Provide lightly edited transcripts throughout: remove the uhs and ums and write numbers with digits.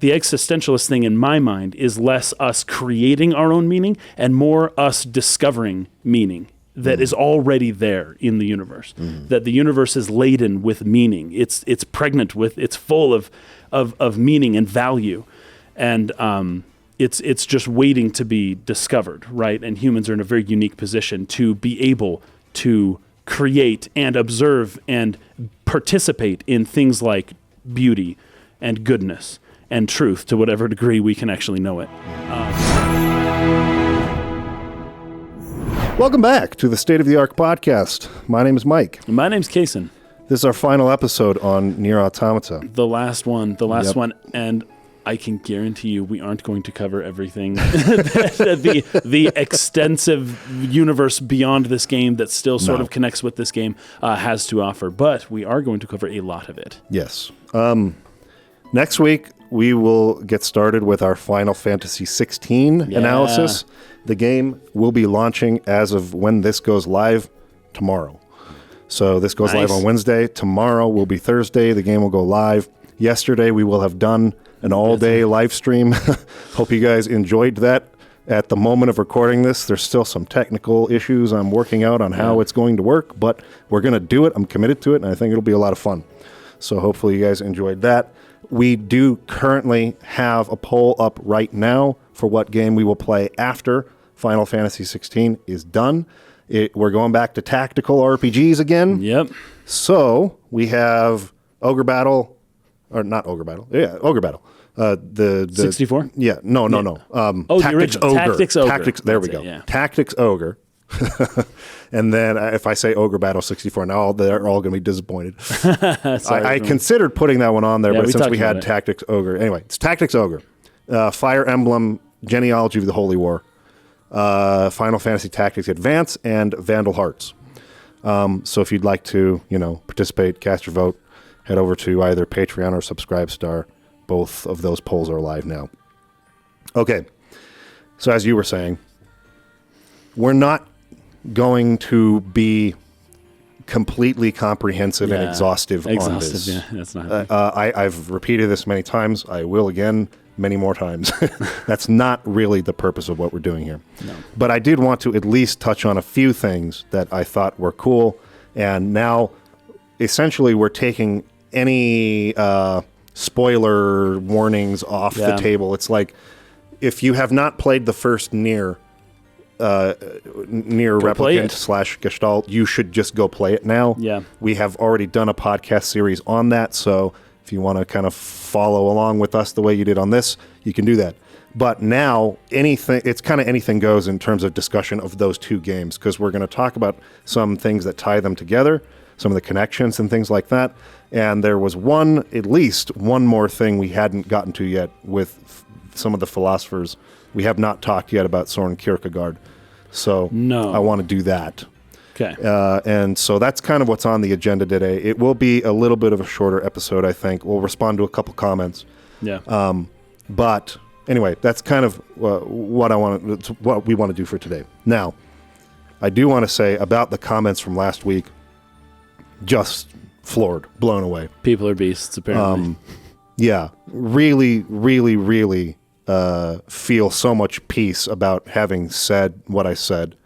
the existentialist thing in my mind is less us creating our own meaning and more us discovering meaning that is already there in the universe. That the universe is laden with meaning. It's pregnant with, it's full of meaning and value. And it's just waiting to be discovered, right? And humans are in a very unique position to be able to create and observe and participate in things like beauty and goodness and truth to whatever degree we can actually know it. Welcome back to the State of the Arc podcast. My name is Mike. My name's Kason. This is our final episode on NieR Automata. The last one, and I can guarantee you we aren't going to cover everything. the extensive universe beyond this game that still sort of connects with this game has to offer, but we are going to cover a lot of it. Yes. Next week, we will get started with our Final Fantasy 16 analysis. The game will be launching as of when this goes live tomorrow. So this goes live on Wednesday. Tomorrow will be Thursday. The game will go live. Yesterday, we will have done an all-day live stream. Hope you guys enjoyed that. At the moment of recording this, there's still some technical issues I'm working out on how it's going to work, but we're going to do it. I'm committed to it, and I think it'll be a lot of fun. So hopefully you guys enjoyed that. We do currently have a poll up right now for what game we will play after Final Fantasy 16 is done. We're going back to tactical RPGs again. Yep. So we have Ogre Battle, or not Ogre Battle. Yeah, Ogre Battle. The 64? Yeah. No. Tactics Ogre. Tactics Ogre. There That's we go. it, yeah. Tactics Ogre. And then if I say Ogre Battle 64 now, they're all going to be disappointed. I considered putting that one on there, but since we had Tactics Ogre. Anyway, it's Tactics Ogre. Fire Emblem, Genealogy of the Holy War, Final Fantasy Tactics Advance, and Vandal Hearts. So if you'd like to, participate, cast your vote, head over to either Patreon or Subscribestar. Both of those polls are live now. Okay. So as you were saying, we're not going to be completely comprehensive and exhaustive on this. Yeah, that's not I've repeated this many times. I will again many more times. That's not really the purpose of what we're doing here. No. But I did want to at least touch on a few things that I thought were cool. And now, essentially, we're taking any spoiler warnings off the table. It's like, if you have not played the first NieR Replicant / Gestalt, you should just go play it now. Yeah. We have already done a podcast series on that, so if you want to kind of follow along with us the way you did on this, you can do that. But now, it's kind of anything goes in terms of discussion of those two games, because we're going to talk about some things that tie them together, some of the connections and things like that. And there was at least one more thing we hadn't gotten to yet with some of the philosophers. We have not talked yet about Soren Kierkegaard. So I want to do that. Okay. And so that's kind of what's on the agenda today. It will be a little bit of a shorter episode, I think. We'll respond to a couple comments. Yeah. But anyway, that's kind of what we want to do for today. Now, I do want to say about the comments from last week, just floored, blown away. People are beasts, apparently. Yeah, really, really, really feel so much peace about having said what I said,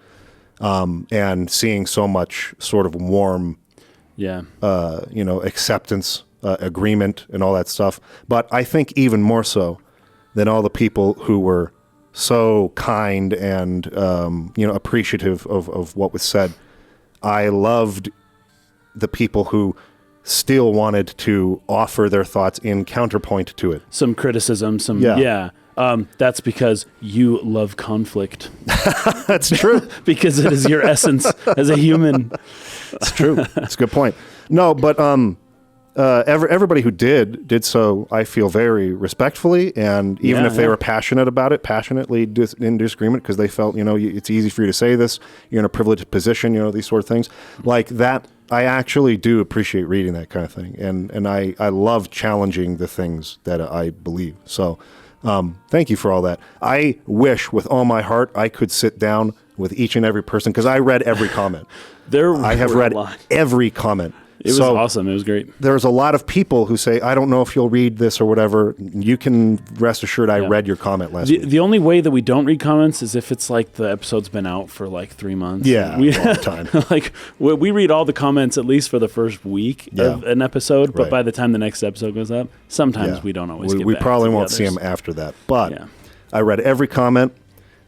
and seeing so much sort of warm, acceptance, agreement, and all that stuff. But I think even more so than all the people who were so kind and appreciative of what was said, I loved the people who still wanted to offer their thoughts in counterpoint to it. Some criticism, that's because you love conflict. That's true. Because it is your essence as a human. It's true. That's a good point. No, but everybody who did so, I feel very respectfully, and even if they were passionate about it, passionately in disagreement, because they felt, it's easy for you to say this, you're in a privileged position, these sort of things. Like that, I actually do appreciate reading that kind of thing, and I love challenging the things that I believe. So thank you for all that. I wish with all my heart I could sit down with each and every person, because I read every comment. I have read every comment. It was awesome. It was great. There's a lot of people who say, I don't know if you'll read this or whatever. You can rest assured I read your comment last week. The only way that we don't read comments is if it's like the episode's been out for like 3 months. Yeah, long time. Like we read all the comments at least for the first week of an episode, but by the time the next episode goes up, sometimes we don't always get We back probably to the won't others. see them after that. But I read every comment,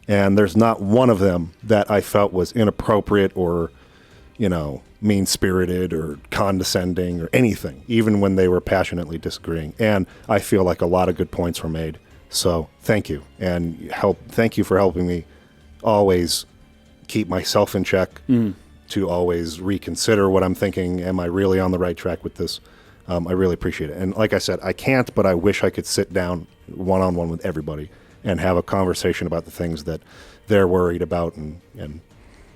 and there's not one of them that I felt was inappropriate or, mean-spirited or condescending or anything, even when they were passionately disagreeing. And I feel like a lot of good points were made. So thank you. And thank you for helping me always keep myself in check, to always reconsider what I'm thinking. Am I really on the right track with this? I really appreciate it. And like I said, I can't, but I wish I could sit down one-on-one with everybody and have a conversation about the things that they're worried about. And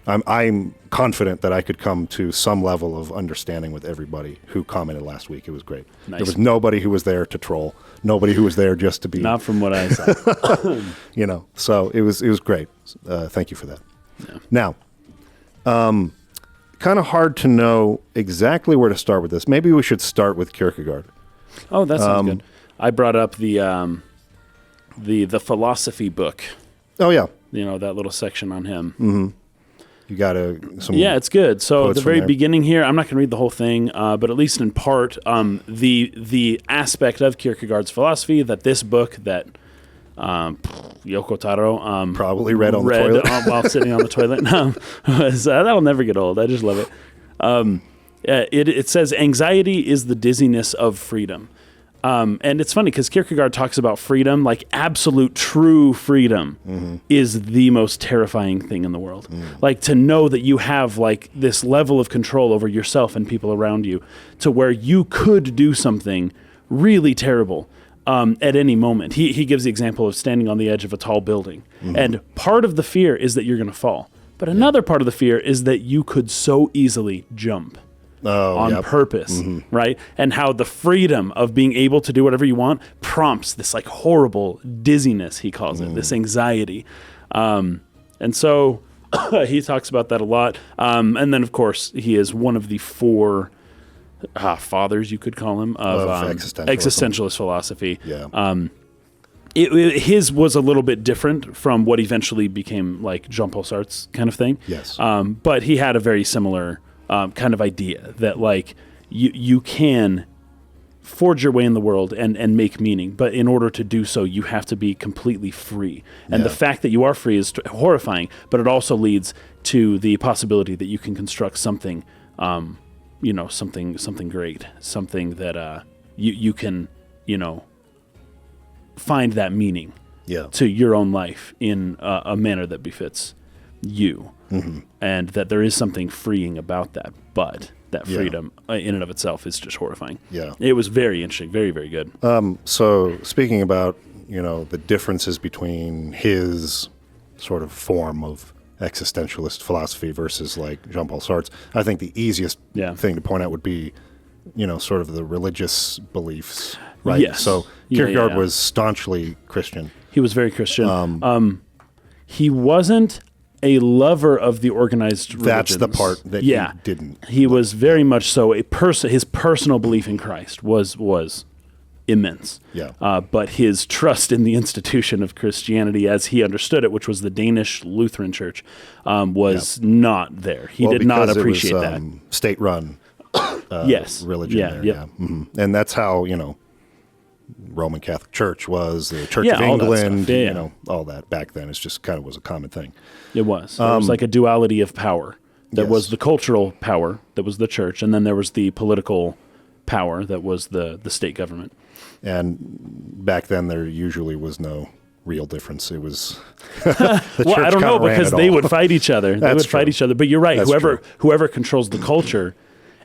I'm confident that I could come to some level of understanding with everybody who commented last week. It was great. Nice. There was nobody who was there to troll. Nobody who was there just to be. Not from what I saw. So it was great. Thank you for that. Yeah. Now, kind of hard to know exactly where to start with this. Maybe we should start with Kierkegaard. Oh, that sounds good. I brought up the philosophy book. Oh yeah, that little section on him. Mm-hmm. You got some. Yeah, it's good. So at the very there. beginning here, I'm not going to read the whole thing, but at least in part, the aspect of Kierkegaard's philosophy that this book that Yoko Taro probably read on the toilet while sitting on the toilet. That'll never get old. I just love it. It says anxiety is the dizziness of freedom. And it's funny because Kierkegaard talks about freedom, like absolute true freedom is the most terrifying thing in the world. Like to know that you have like this level of control over yourself and people around you to where you could do something really terrible at any moment. He gives the example of standing on the edge of a tall building. And part of the fear is that you're going to fall. But another part of the fear is that you could so easily jump. On purpose, right? And how the freedom of being able to do whatever you want prompts this like horrible dizziness, he calls it, this anxiety. And so he talks about that a lot. And then, of course, he is one of the 4 fathers, you could call him, of existentialist philosophy. Yeah. His was a little bit different from what eventually became like Jean-Paul Sartre's kind of thing. Yes. But he had a very similar kind of idea that like you can forge your way in the world and make meaning, but in order to do so, you have to be completely free. And the fact that you are free is horrifying, but it also leads to the possibility that you can construct something, something great, something that you can, find that meaning to your own life in a manner that befits you. And that there is something freeing about that, but that freedom in and of itself is just horrifying. Yeah. It was very interesting, very, very good. So speaking about, the differences between his sort of form of existentialist philosophy versus like Jean-Paul Sartre, I think the easiest thing to point out would be, sort of the religious beliefs, right? Yes. So Kierkegaard was staunchly Christian. He was very Christian. He wasn't a lover of the organized religions. That's the part that he didn't. He was very much so his personal belief in Christ was immense. Yeah. But his trust in the institution of Christianity as he understood it, which was the Danish Lutheran Church, was not there. He did not appreciate that. State-run religion there. And that's how, Roman Catholic Church was, the Church of England, all that back then. It's just kind of was a common thing. It was. It was like a duality of power. There was the cultural power, that was the church, and then there was the political power, that was the state government. And back then there usually was no real difference. It was I don't know, because they would fight each other. They would fight each other. But you're right. Whoever controls the culture.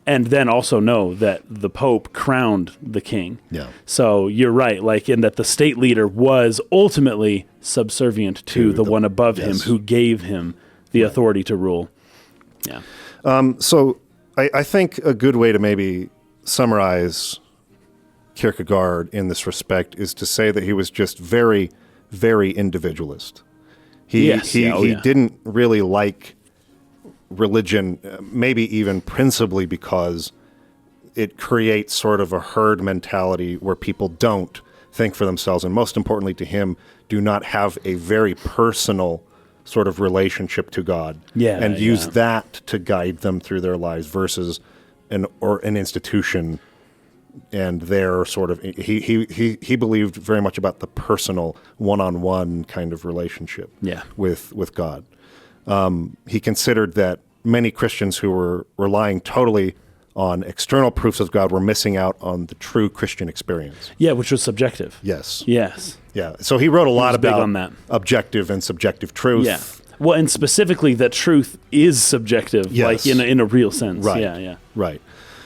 And then also know that the Pope crowned the king. Yeah. So you're right, like in that the state leader was ultimately subservient to the one above him who gave him the authority to rule. Yeah. So I think a good way to maybe summarize Kierkegaard in this respect is to say that he was just very, very individualist. He didn't really like religion, maybe even principally because it creates sort of a herd mentality where people don't think for themselves, and most importantly to him, do not have a very personal sort of relationship to God, and use that to guide them through their lives versus an institution. And their sort of he believed very much about the personal one-on-one kind of relationship with God. He considered that many Christians who were relying totally on external proofs of God were missing out on the true Christian experience. Yeah, which was subjective. Yes. Yeah. So he wrote a lot about on that. Objective and subjective truth. Yeah. Well, and specifically that truth is subjective, like in a real sense. Right. Yeah. Right.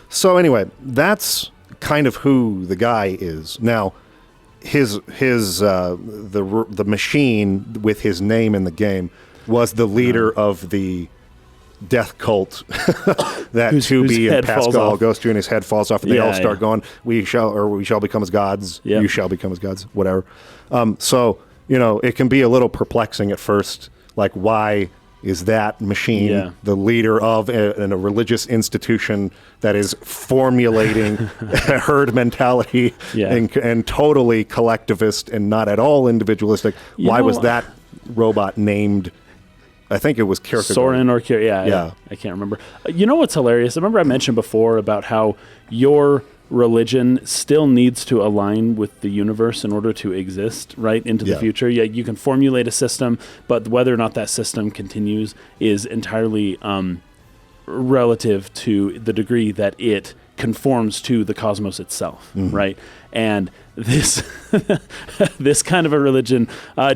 So anyway, that's kind of who the guy is. Now, the machine with his name in the game was the leader of the death cult that 2B and Pascal goes to, and his head falls off, and they all start going, we shall become as gods, you shall become as gods, whatever. So, it can be a little perplexing at first, like, why is that machine the leader of a religious institution that is formulating a herd mentality and totally collectivist and not at all individualistic? Why was that robot named? I think it was Kierkegaard. Soren or Kierkegaard. I can't remember. You know what's hilarious? I remember I mentioned before about how your religion still needs to align with the universe in order to exist, right, into the future. Yeah, you can formulate a system, but whether or not that system continues is entirely relative to the degree that it conforms to the cosmos itself, right? And this this kind of a religion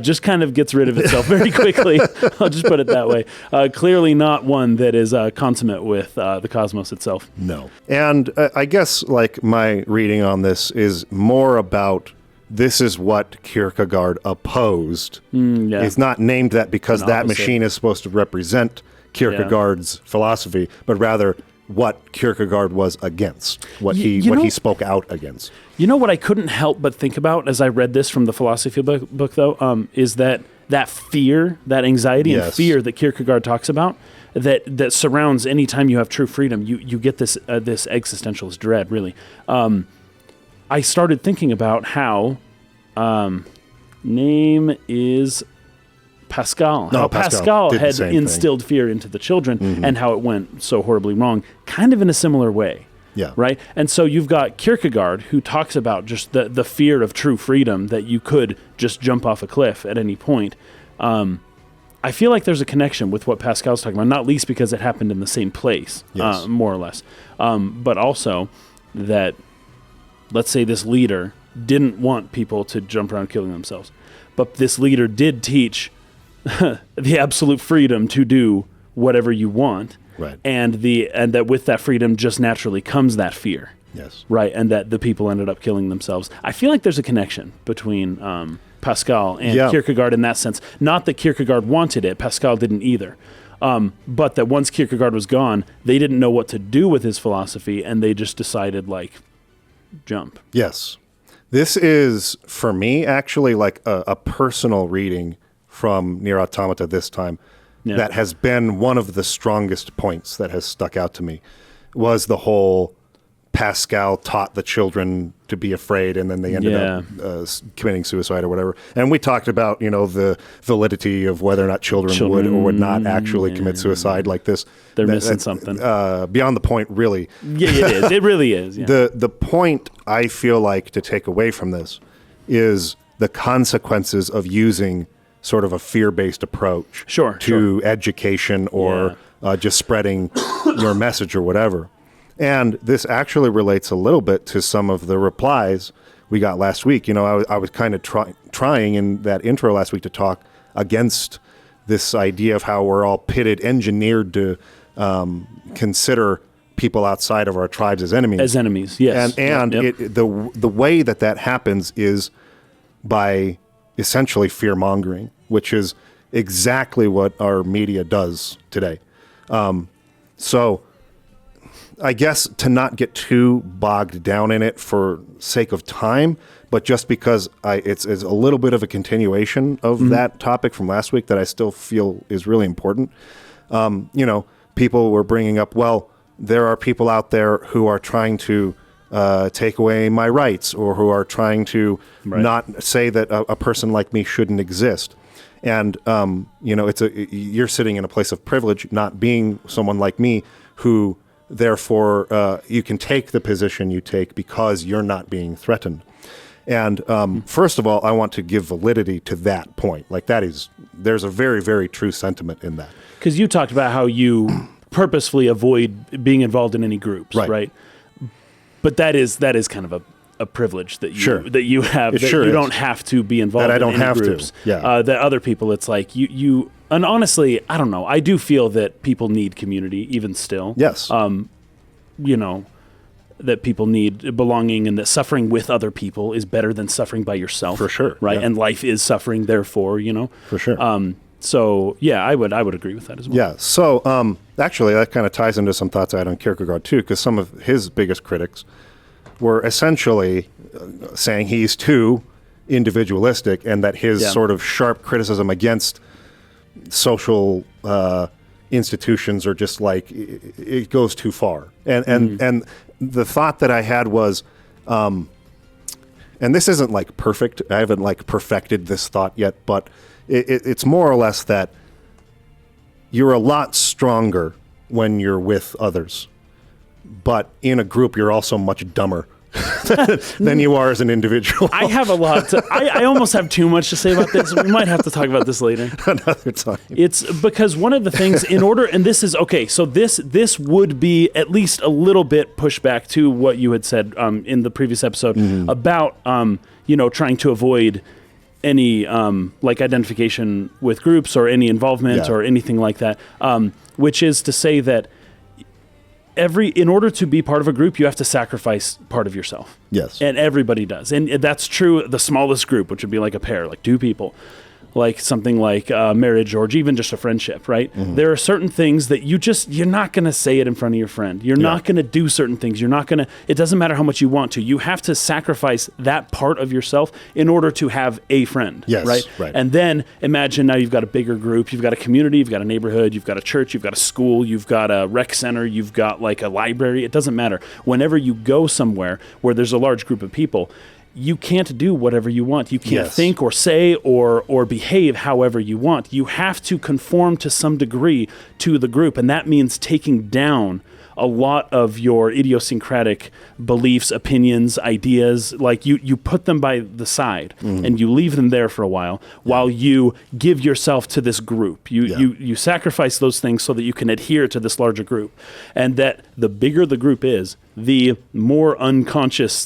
just kind of gets rid of itself very quickly. I'll just put it that way. Clearly not one that is consummate with the cosmos itself. No. And I guess like my reading on this is more about this is what Kierkegaard opposed. It's not named that because that machine is supposed to represent Kierkegaard's philosophy, but rather what Kierkegaard was against, what he spoke out against. You know what I couldn't help but think about as I read this from the philosophy book though, is that fear, that anxiety and fear that Kierkegaard talks about, that surrounds any time you have true freedom. You get this existentialist dread, really. I started thinking about how name is Pascal. No, how Pascal had instilled thing. Fear into the children and how it went so horribly wrong, kind of in a similar way. Yeah. Right? And so you've got Kierkegaard who talks about just the fear of true freedom, that you could just jump off a cliff at any point. I feel like there's a connection with what Pascal's talking about, not least because it happened in the same place, more or less. But also that, let's say this leader didn't want people to jump around killing themselves, but this leader did teach the absolute freedom to do whatever you want, right? And that with that freedom just naturally comes that fear, yes, right? And that the people ended up killing themselves. I feel like there's a connection between Pascal and Kierkegaard in that sense. Not that Kierkegaard wanted it; Pascal didn't either. But that once Kierkegaard was gone, they didn't know what to do with his philosophy, and they just decided, like, jump. Yes, this is for me actually like a personal reading from NieR Automata this time that has been one of the strongest points that has stuck out to me, was the whole Pascal taught the children to be afraid, and then they ended up committing suicide or whatever. And we talked about, the validity of whether or not children would or would not actually commit suicide like this. They're missing something. Beyond the point, really. Yeah, it is. It really is. Yeah. The point I feel like to take away from this is the consequences of using sort of a fear-based approach to education or just spreading your message or whatever. And this actually relates a little bit to some of the replies we got last week. I was kind of trying in that intro last week to talk against this idea of how we're all pitted, engineered to consider people outside of our tribes as enemies. As enemies, yes. And the way that happens is by essentially fear-mongering, which is exactly what our media does today. So I guess to not get too bogged down in it for sake of time, but just because it's a little bit of a continuation of that topic from last week that I still feel is really important. People were bringing up, well, there are people out there who are trying to take away my rights, or who are trying to not say that a person like me shouldn't exist. And you're sitting in a place of privilege, not being someone like me, who therefore you can take the position you take because you're not being threatened. And first of all, I want to give validity to that point. Like, there's a very, very true sentiment in that. Because you talked about how you purposefully avoid being involved in any groups, right? But that is kind of a privilege that you have. You don't have to be involved in any groups. That other people, it's like you. And honestly, I don't know. I do feel that people need community, even still. Yes. That people need belonging, and that suffering with other people is better than suffering by yourself. For sure. Right. Yeah. And life is suffering, therefore, For sure. So yeah, I would agree with that as well. Yeah. So actually, that kind of ties into some thoughts I had on Kierkegaard too, because some of his biggest critics were essentially saying he's too individualistic, and that his sort of sharp criticism against social institutions are just like, it goes too far. And the thought that I had was, and this isn't like perfect, I haven't like perfected this thought yet, but it's more or less that you're a lot stronger when you're with others, but in a group you're also much dumber than you are as an individual. I have a lot I almost have too much to say about this. We might have to talk about this later. Another time. It's because one of the things and this is, okay, so this would be at least a little bit pushback to what you had said in the previous episode about, trying to avoid any like identification with groups or any involvement or anything like that, which is to say that in order to be part of a group, you have to sacrifice part of yourself. Yes. And everybody does. And that's true, the smallest group, which would be like a pair, like two people, like something like marriage, or even just a friendship, right? There are certain things that you're not going to say it in front of your friend. You're not going to do certain things. It doesn't matter how much you want to. You have to sacrifice that part of yourself in order to have a friend, right? And then imagine now you've got a bigger group, you've got a community, you've got a neighborhood, you've got a church, you've got a school, you've got a rec center, you've got like a library. It doesn't matter. Whenever you go somewhere where there's a large group of people, you can't do whatever you want. You can't think or say or behave however you want. You have to conform to some degree to the group, and that means taking down a lot of your idiosyncratic beliefs, opinions, ideas. Like you put them by the side and you leave them there for a while you give yourself to this group. You sacrifice those things so that you can adhere to this larger group, and that the bigger the group is, the more unconscious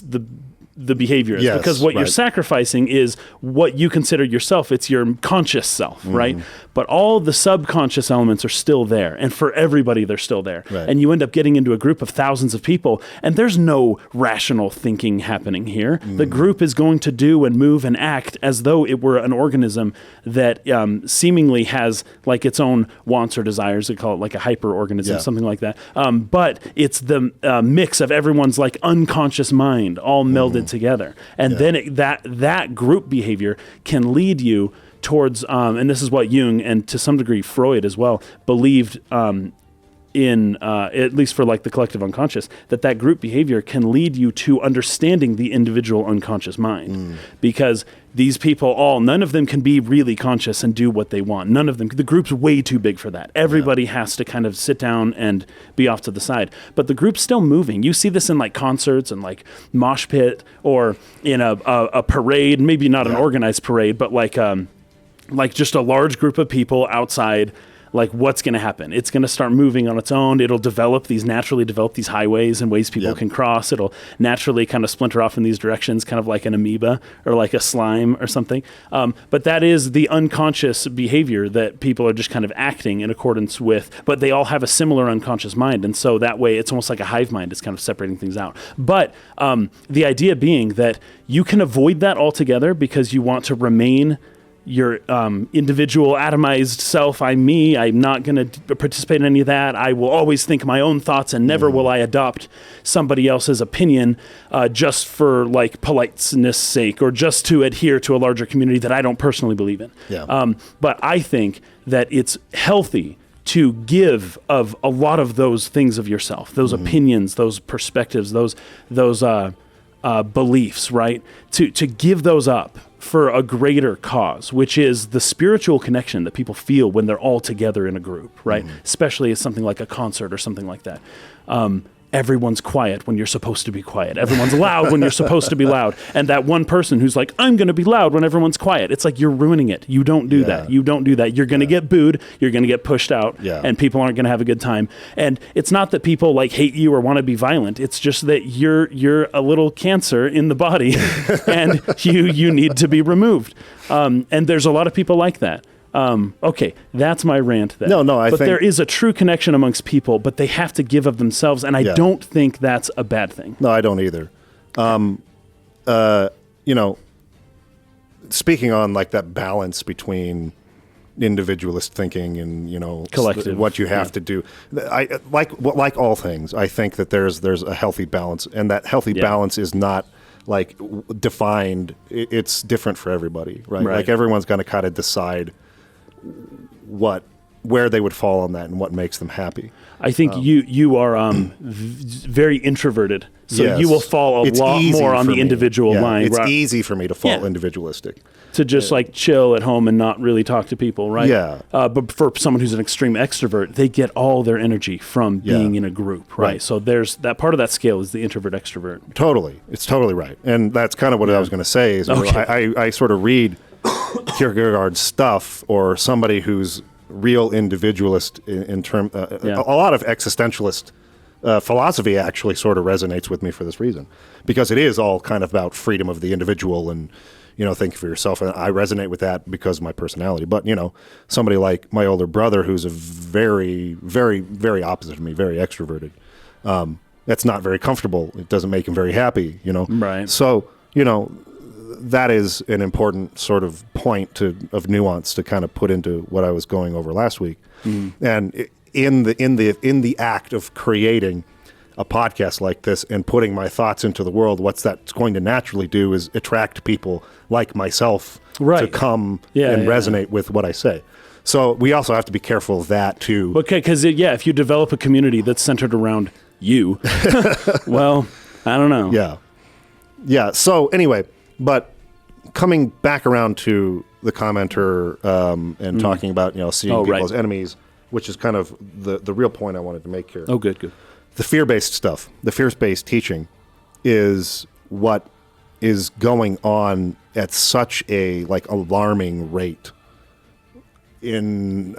the behavior is, because what you're sacrificing is what you consider yourself. It's your conscious self, right? But all the subconscious elements are still there, and for everybody they're still there. And you end up getting into a group of thousands of people, and there's no rational thinking happening here. The group is going to do and move and act as though it were an organism that seemingly has like its own wants or desires. They call it like a hyper-organism, something like that. But it's the mix of everyone's like unconscious mind all melded together, and then that group behavior can lead you towards and this is what Jung and to some degree Freud as well believed in at least for like the collective unconscious, that group behavior can lead you to understanding the individual unconscious mind, because these people none of them can be really conscious and do what they want. None of them. The group's way too big for that. Everybody has to kind of sit down and be off to the side. But the group's still moving. You see this in like concerts and like mosh pit, or in a parade, maybe not an organized parade, but like just a large group of people outside. Like, what's going to happen? It's going to start moving on its own. It'll naturally develop these highways and ways people can cross. It'll naturally kind of splinter off in these directions, kind of like an amoeba or like a slime or something. But that is the unconscious behavior that people are just kind of acting in accordance with, but they all have a similar unconscious mind. And so that way it's almost like a hive mind. It's kind of separating things out. But the idea being that you can avoid that altogether because you want to remain your individual atomized self. I'm me. I'm not going to participate in any of that. I will always think my own thoughts, and never will I adopt somebody else's opinion just for like politeness sake, or just to adhere to a larger community that I don't personally believe in. But I think that it's healthy to give of a lot of those things of yourself, those opinions, those perspectives, those beliefs, right? To give those up for a greater cause, which is the spiritual connection that people feel when they're all together in a group, right? Especially as something like a concert or something like that. Everyone's quiet when you're supposed to be quiet. Everyone's loud when you're supposed to be loud. And that one person who's like, I'm going to be loud when everyone's quiet. It's like, you're ruining it. You don't do that. You don't do that. You're going to get booed. You're going to get pushed out. And people aren't going to have a good time. And it's not that people like hate you or want to be violent. It's just that you're a little cancer in the body and you need to be removed. And there's a lot of people like that. Okay, that's my rant there. No, I think think there is a true connection amongst people, but they have to give of themselves, and I don't think that's a bad thing. No, I don't either. Speaking on like that balance between individualist thinking and collective, what you have to do, I like all things. I think that there's a healthy balance, and that healthy balance is not like defined. It's different for everybody, right? Like everyone's going to kind of decide where they would fall on that and what makes them happy. I think you are very introverted, so you will fall a lot more on the individual line. It's easy for me to fall individualistic. To just like chill at home and not really talk to people, right? Yeah. But for someone who's an extreme extrovert, they get all their energy from being in a group, right? So there's that part of that scale is the introvert extrovert. Totally. It's totally right. And that's kind of what I was going to say is I sort of read Kierkegaard's stuff, or somebody who's real individualist in term a lot of existentialist philosophy actually sort of resonates with me for this reason, because it is all kind of about freedom of the individual and think for yourself, and I resonate with that because of my personality. But somebody like my older brother, who's a very, very, very opposite of me, very extroverted, that's not very comfortable. It doesn't make him very happy, Right. So that is an important sort of point of nuance to kind of put into what I was going over last week. And in the act of creating a podcast like this and putting my thoughts into the world, what's that's going to naturally do is attract people like myself to come and resonate with what I say. So we also have to be careful of that too. Okay, because if you develop a community that's centered around you, well, I don't know. Yeah. So anyway, but coming back around to the commenter and talking about seeing people as enemies, which is kind of the real point I wanted to make here. Oh, good. The fear-based stuff, the fear-based teaching, is what is going on at such a alarming rate in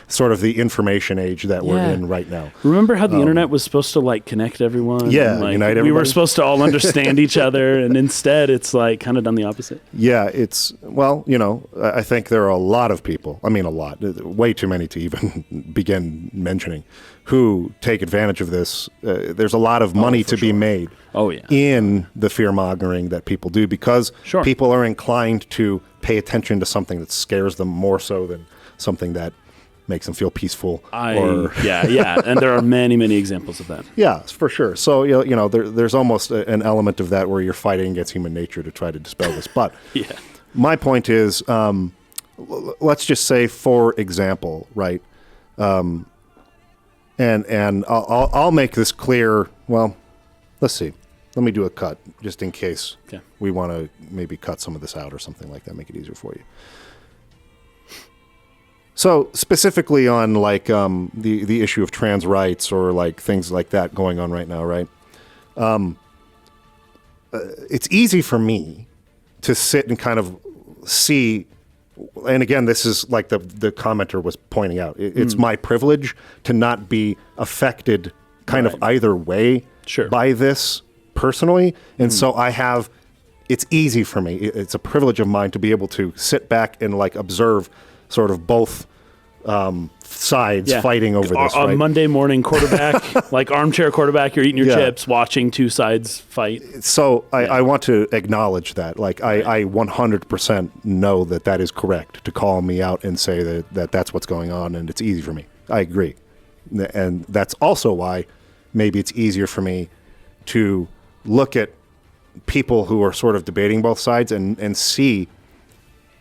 sort of the information age that we're in right now. Remember how the internet was supposed to connect everyone? Yeah, and, unite everybody. We were supposed to all understand each other, and instead it's kind of done the opposite. Yeah, I think there are a lot of people, way too many to even begin mentioning, who take advantage of this. There's a lot of money to be made in the fear-mongering that people do, because people are inclined to pay attention to something that scares them more so than something that makes them feel peaceful. And there are many, many examples of that. Yeah, for sure. So, there's almost an element of that where you're fighting against human nature to try to dispel this. But my point is, let's just say, for example, right, and I'll make this clear. Well, let's see. Let me do a cut just in case we want to maybe cut some of this out or something like that, make it easier for you. So specifically on the issue of trans rights or things like that going on right now, right? It's easy for me to sit and kind of see, and again, this is like the commenter was pointing out. It's my privilege to not be affected kind of either way by this personally. And so it's easy for me. It's a privilege of mine to be able to sit back and observe sort of both sides fighting over this. A Monday morning quarterback, armchair quarterback, you're eating your chips, watching two sides fight. So I want to acknowledge that. I 100% know that is correct, to call me out and say that's what's going on, and it's easy for me. I agree. And that's also why maybe it's easier for me to look at people who are sort of debating both sides and see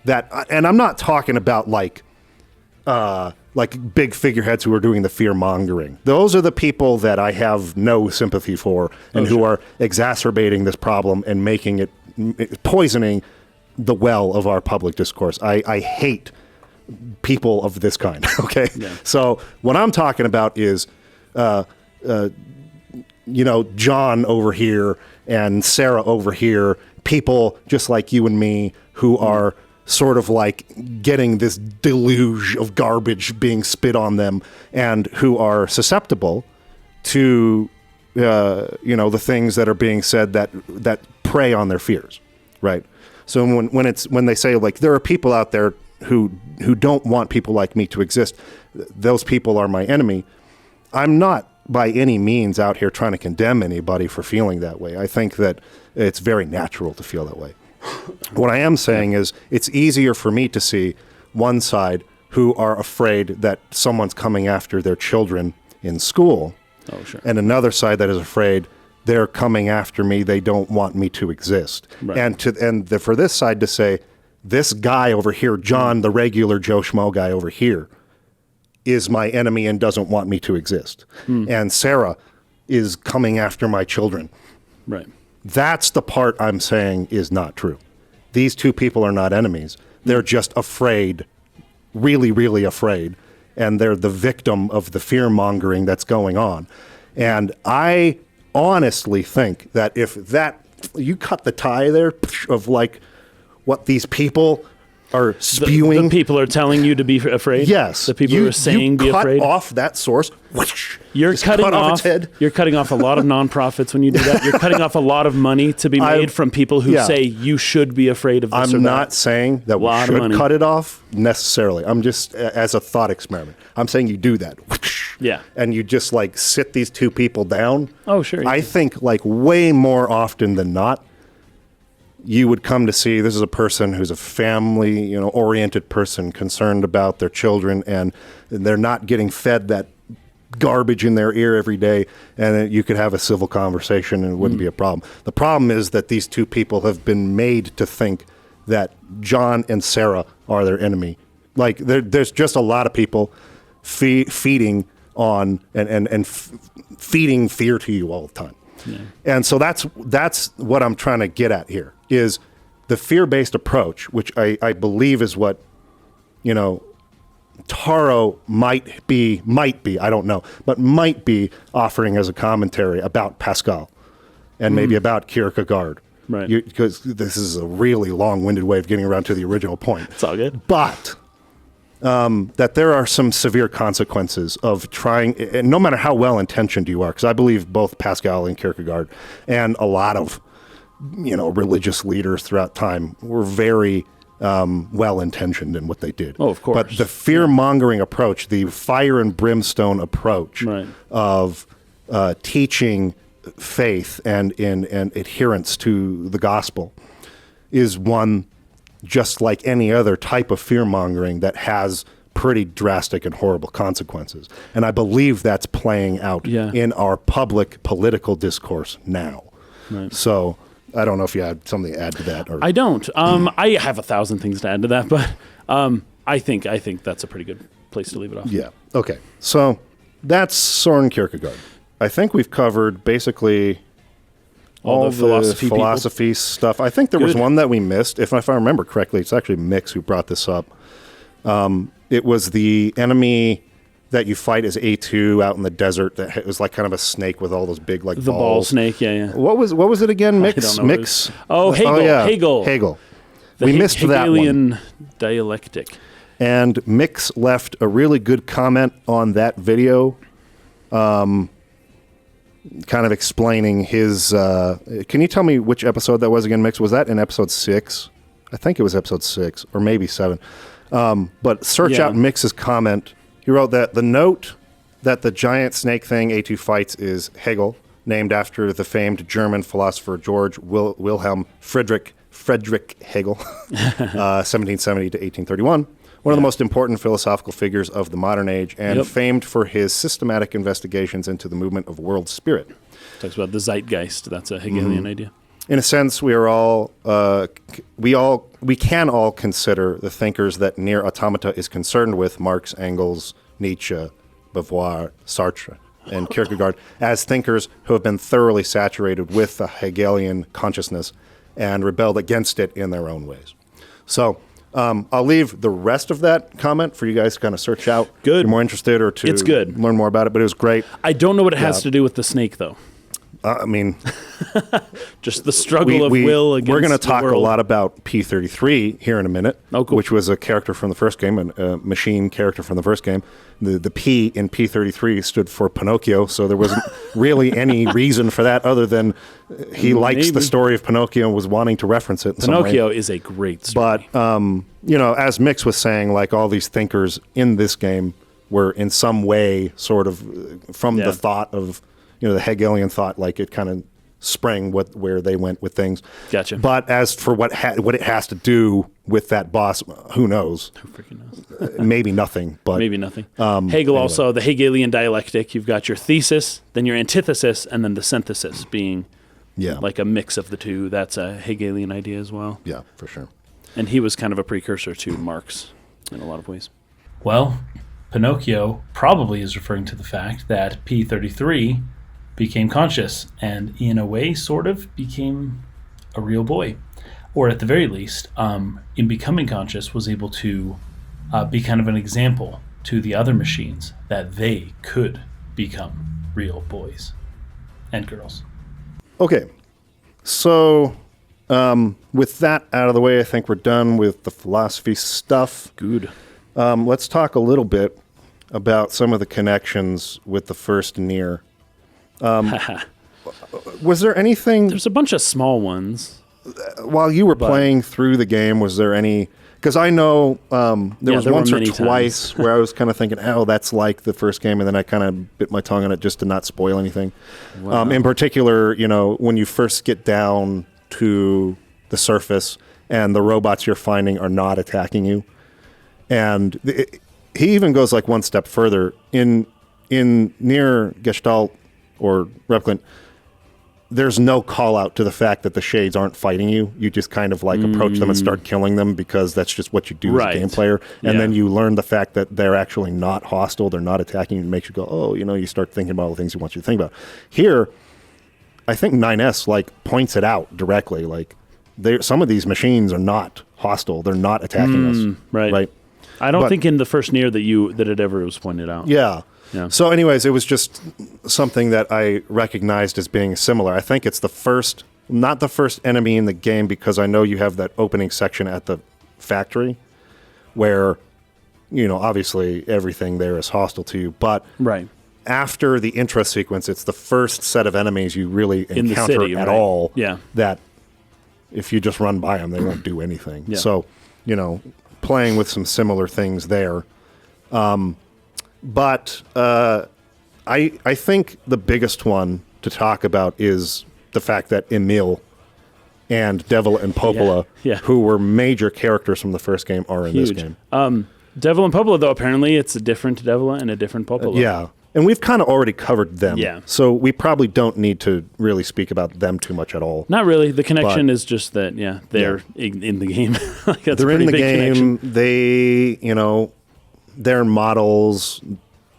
that. And I'm not talking about like big figureheads who are doing the fear mongering. Those are the people that I have no sympathy for, and who are exacerbating this problem and making it poisoning the well of our public discourse. I hate people of this kind. Okay, so what I'm talking about is, John over here and Sarah over here, people just like you and me who are sort of like getting this deluge of garbage being spit on them, and who are susceptible to the things that are being said that prey on their fears, right? So when they say, like, there are people out there who don't want people like me to exist, those people are my enemy. I'm not by any means out here trying to condemn anybody for feeling that way. I think that it's very natural to feel that way. What I am saying is, it's easier for me to see one side who are afraid that someone's coming after their children in school, and another side that is afraid they're coming after me, they don't want me to exist. Right. For this side to say, this guy over here, John, the regular Joe Schmo guy over here, is my enemy and doesn't want me to exist. And Sarah is coming after my children. Right. That's the part I'm saying is not true. These two people are not enemies. They're just afraid, really, really afraid, and they're the victim of the fear-mongering that's going on. And I honestly think that if you cut the tie there of like what these people are spewing. The people are telling you to be afraid? Yes. The people who are saying be afraid? You cut off that source. You're cutting off a lot of nonprofits when you do that. You're cutting off a lot of money to be made from people who say you should be afraid of this or that. I'm not saying that we should cut it off necessarily. I'm just, as a thought experiment, I'm saying you do that. Yeah. And you just like sit these two people down. Oh, sure. I think like way more often than not, you would come to see this is a person who's a family, oriented person concerned about their children, and they're not getting fed that garbage in their ear every day, and you could have a civil conversation and it wouldn't be a problem. The problem is that these two people have been made to think that John and Sarah are their enemy. Like there's just a lot of people feeding on and feeding fear to you all the time. Yeah. And so that's what I'm trying to get at here, is the fear-based approach, which I believe is what, Taro might be, I don't know, but might be offering as a commentary about Pascal and maybe about Kierkegaard. Right. Because this is a really long-winded way of getting around to the original point. It's all good. But that there are some severe consequences of trying, and no matter how well-intentioned you are, because I believe both Pascal and Kierkegaard and a lot of, religious leaders throughout time were very well-intentioned in what they did. Oh, of course. But the fear-mongering approach, the fire and brimstone approach of teaching faith and adherence to the gospel is one just like any other type of fear-mongering that has pretty drastic and horrible consequences. And I believe that's playing out in our public political discourse now. Right. So I don't know if you had something to add to that. Or... I don't. I have 1,000 things to add to that, but I think that's a pretty good place to leave it off. Yeah. Okay. So that's Soren Kierkegaard. I think we've covered basically all the philosophy stuff. I think there was one that we missed. If I remember correctly, it's actually Mix who brought this up. It was the enemy that you fight as A2 out in the desert. That was like kind of a snake with all those big like the balls. Ball snake. Yeah. What was it again? Mix. Hegel. Oh yeah, Hegel. We missed that one. Hegelian dialectic. And Mix left a really good comment on that video. Kind of explaining his... can you tell me which episode that was again, Mix? Was that in episode 6? I think it was episode 6, or maybe 7. But search out Mix's comment. He wrote that the note that the giant snake thing A2 fights is Hegel, named after the famed German philosopher George Wilhelm Friedrich Hegel, 1770 to 1831. One of the most important philosophical figures of the modern age, and famed for his systematic investigations into the movement of world spirit. Talks about the zeitgeist. That's a Hegelian idea. in a sense, we can all consider the thinkers that NieR Automata is concerned with, Marx, Engels, Nietzsche, Beauvoir, Sartre, and Kierkegaard, as thinkers who have been thoroughly saturated with the Hegelian consciousness and rebelled against it in their own ways. So I'll leave the rest of that comment for you guys to kind of search out. Good. If you're more interested or to It's good. learn more about it, but it was great. I don't know what it has to do with the snake, though. I mean, just the struggle of will against we're going to talk the a world. lot about P33 here in a minute, Oh, cool. which was a character from the first game, a machine character from the first game. The P in P33 stood for Pinocchio, so there wasn't really any reason for that other than he likes the story of Pinocchio and was wanting to reference it in some way. Pinocchio is a great story. But, as Mix was saying, like all these thinkers in this game were in some way sort of from the thought of, the Hegelian thought, like it kind of sprang where they went with things. Gotcha. But as for what it has to do with that boss, who knows? Who freaking knows? Maybe nothing. But Maybe nothing. Hegel also, the Hegelian dialectic, you've got your thesis, then your antithesis, and then the synthesis being like a mix of the two. That's a Hegelian idea as well. Yeah, for sure. And he was kind of a precursor to Marx in a lot of ways. Well, Pinocchio probably is referring to the fact that P33 became conscious and in a way sort of became a real boy, or at the very least in becoming conscious was able to be kind of an example to the other machines that they could become real boys and girls. Okay, so with that out of the way, I think we're done with the philosophy stuff. Good. Let's talk a little bit about some of the connections with the first NieR. Was there anything... There's a bunch of small ones. While you were playing through the game, was there any... Because I know there was once or twice where I was kind of thinking, oh, that's like the first game, and then I kind of bit my tongue on it just to not spoil anything. Wow. In particular, when you first get down to the surface and the robots you're finding are not attacking you. And he even goes like one step further. In NieR Gestalt or Replicant, there's no call out to the fact that the shades aren't fighting you. You just kind of like approach them and start killing them because that's just what you do as a game player. And then you learn the fact that they're actually not hostile. They're not attacking you. It makes you go, oh, you start thinking about all the things he wants you to think about. Here, I think 9S points it out directly. Like some of these machines are not hostile. They're not attacking us. Right. I don't think in the first NieR that it ever was pointed out. Yeah. Yeah. So anyways, it was just something that I recognized as being similar. I think it's not the first enemy in the game, because I know you have that opening section at the factory where, obviously everything there is hostile to you. But after the intro sequence, it's the first set of enemies you really encounter in the city, at all. Yeah. That if you just run by them, they won't do anything. Yeah. So, playing with some similar things there. But I think the biggest one to talk about is the fact that Emil and Devil and Popola, who were major characters from the first game, are in this game. Devil and Popola, though, apparently it's a different Devil and a different Popola. Yeah. And we've kind of already covered them. Yeah. So we probably don't need to really speak about them too much at all. Not really. The connection is just that, they're in the game. They're in the game. Connection. They, their models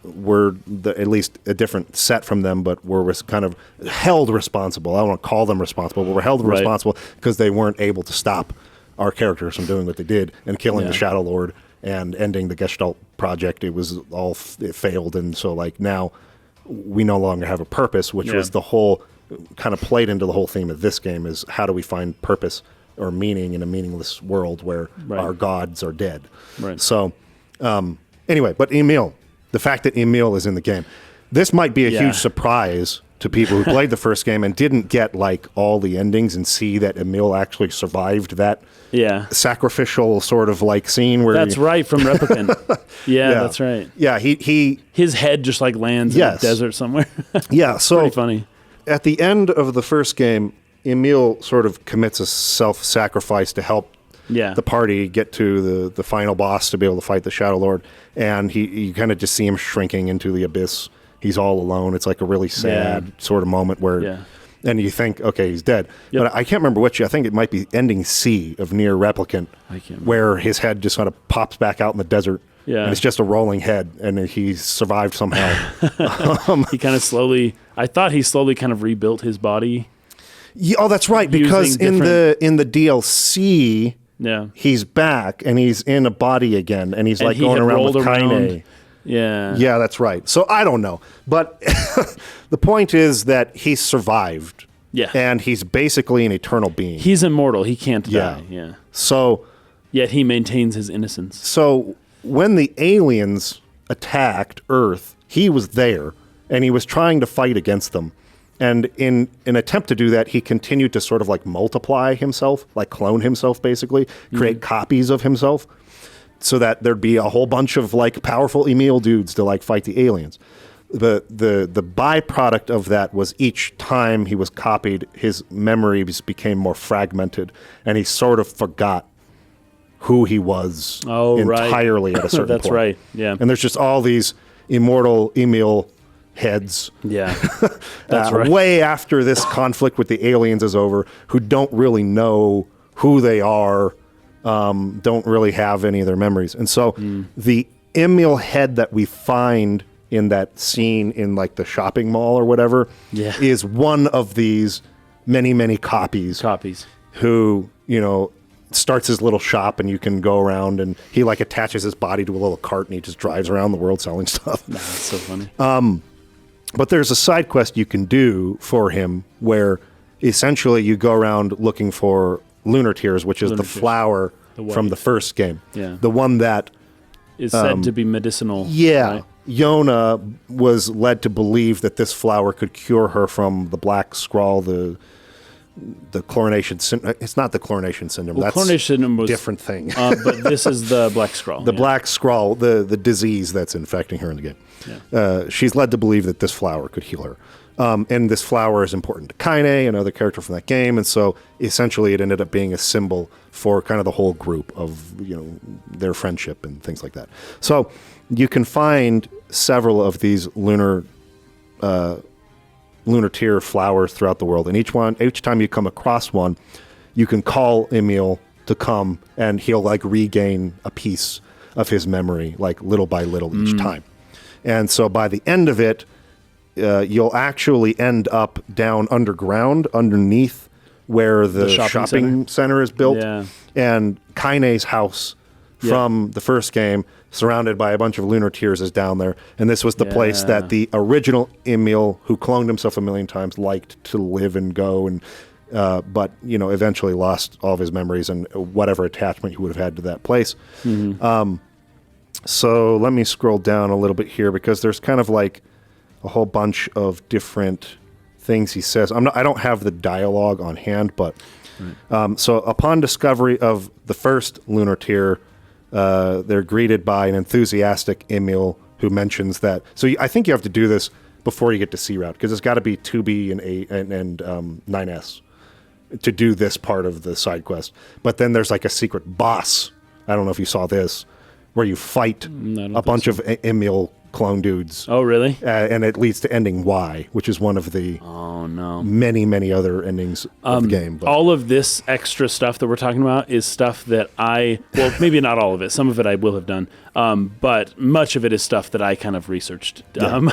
were at least a different set from them, but were kind of held responsible. I don't want to call them responsible, but were held responsible because they weren't able to stop our characters from doing what they did and killing the Shadow Lord and ending the Gestalt project. It was all it failed, and so now we no longer have a purpose, which was the whole kind of played into the whole theme of this game, is how do we find purpose or meaning in a meaningless world where our gods are dead. Right. So anyway, but Emil, the fact that Emil is in the game, this might be a huge surprise to people who played the first game and didn't get all the endings and see that Emil actually survived that sacrificial sort of scene where that's right, from Replicant. That's right. Yeah, his head just lands in a desert somewhere. Yeah, so pretty funny. At the end of the first game, Emil sort of commits a self-sacrifice to help the party get to the final boss to be able to fight the Shadow Lord, and you kind of just see him shrinking into the abyss. He's all alone. It's a really sad sort of moment where And you think, okay, he's dead. Yep. But I can't remember which. I think it might be ending C of NieR Replicant, I can't remember. where his head just sort of pops back out in the desert. Yeah. And it's just a rolling head, and he survived somehow. He kind of slowly. I thought he slowly kind of rebuilt his body. Yeah, oh, that's right. Because Using in the DLC, Yeah. he's back and he's in a body again, and he's And like he going had around with rolled around. Kaine. Yeah. Yeah, that's right. So I don't know, but the point is that he survived. Yeah. And he's basically an eternal being. He's immortal. He can't Yeah. die. Yeah. So Yet he maintains his innocence. So when the aliens attacked Earth, he was there, and he was trying to fight against them. And in an attempt to do that, he continued to sort of like multiply himself, like clone himself, basically, create copies of himself, so that there'd be a whole bunch of like powerful Emil dudes to like fight the aliens. The byproduct of that was each time he was copied, his memories became more fragmented, and he sort of forgot who he was entirely at a certain That's point. right. Yeah. And there's just all these immortal Emil heads Yeah. That's right. way after this conflict with the aliens is over, who don't really know who they are, don't really have any of their memories. And so the Emil head that we find in that scene in like the shopping mall or whatever is one of these many, many copies who, you know, starts his little shop, and you can go around, and he like attaches his body to a little cart, and he just drives around the world selling stuff. That's so funny. But there's a side quest you can do for him where essentially you go around looking for lunar tears, which is the flower from the first game. Yeah. The one that is said to be medicinal. Yeah. Right? Yona was led to believe that this flower could cure her from the black scrawl, the chlorination syndrome. It's not the chlorination syndrome. Well, that's chlorination syndrome was different thing. but this is the black scroll. The black scrawl, the disease that's infecting her in the game. Yeah. She's led to believe that this flower could heal her. And this flower is important to Kaine, another character from that game. And so essentially it ended up being a symbol for kind of the whole group of, you know, their friendship and things like that. So you can find several of these lunar tear flowers throughout the world. And each time you come across one, you can call Emil to come, and he'll like regain a piece of his memory, like little by little each time. And so by the end of it, you'll actually end up down underground, underneath where the shopping center is built. Yeah. And Kaine's house from the first game, surrounded by a bunch of lunar tears, is down there. And this was the place that the original Emil, who cloned himself a million times, liked to live and go, and but you know, eventually lost all of his memories and whatever attachment he would have had to that place. So let me scroll down a little bit here, because there's kind of like a whole bunch of different things he says. I don't have the dialogue on hand, but so upon discovery of the first lunar tear, they're greeted by an enthusiastic Emil who mentions that. So I think you have to do this before you get to C route, because it's got to be 2B and 8 and 9S to do this part of the side quest. But then there's like a secret boss. I don't know if you saw this, where you fight a bunch of Emil clone dudes. Oh, really? And it leads to ending Y, which is one of the many, many other endings of the game. But all of this extra stuff that we're talking about is stuff that well, maybe not all of it. Some of it I will have done. But much of it is stuff that I kind of researched in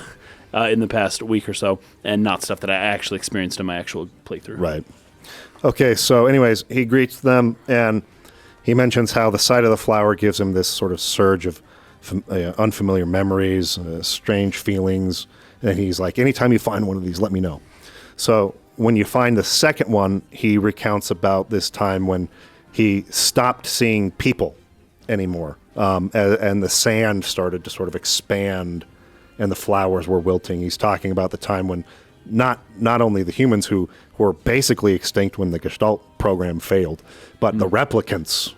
the past week or so, and not stuff that I actually experienced in my actual playthrough. Right. Okay, so anyways, he greets them, and he mentions how the sight of the flower gives him this sort of surge of unfamiliar memories, strange feelings, and he's like, anytime you find one of these, let me know. So when you find the second one, he recounts about this time when he stopped seeing people anymore, and the sand started to sort of expand, and the flowers were wilting. He's talking about the time when not only the humans who were basically extinct when the Gestalt program failed, but the replicants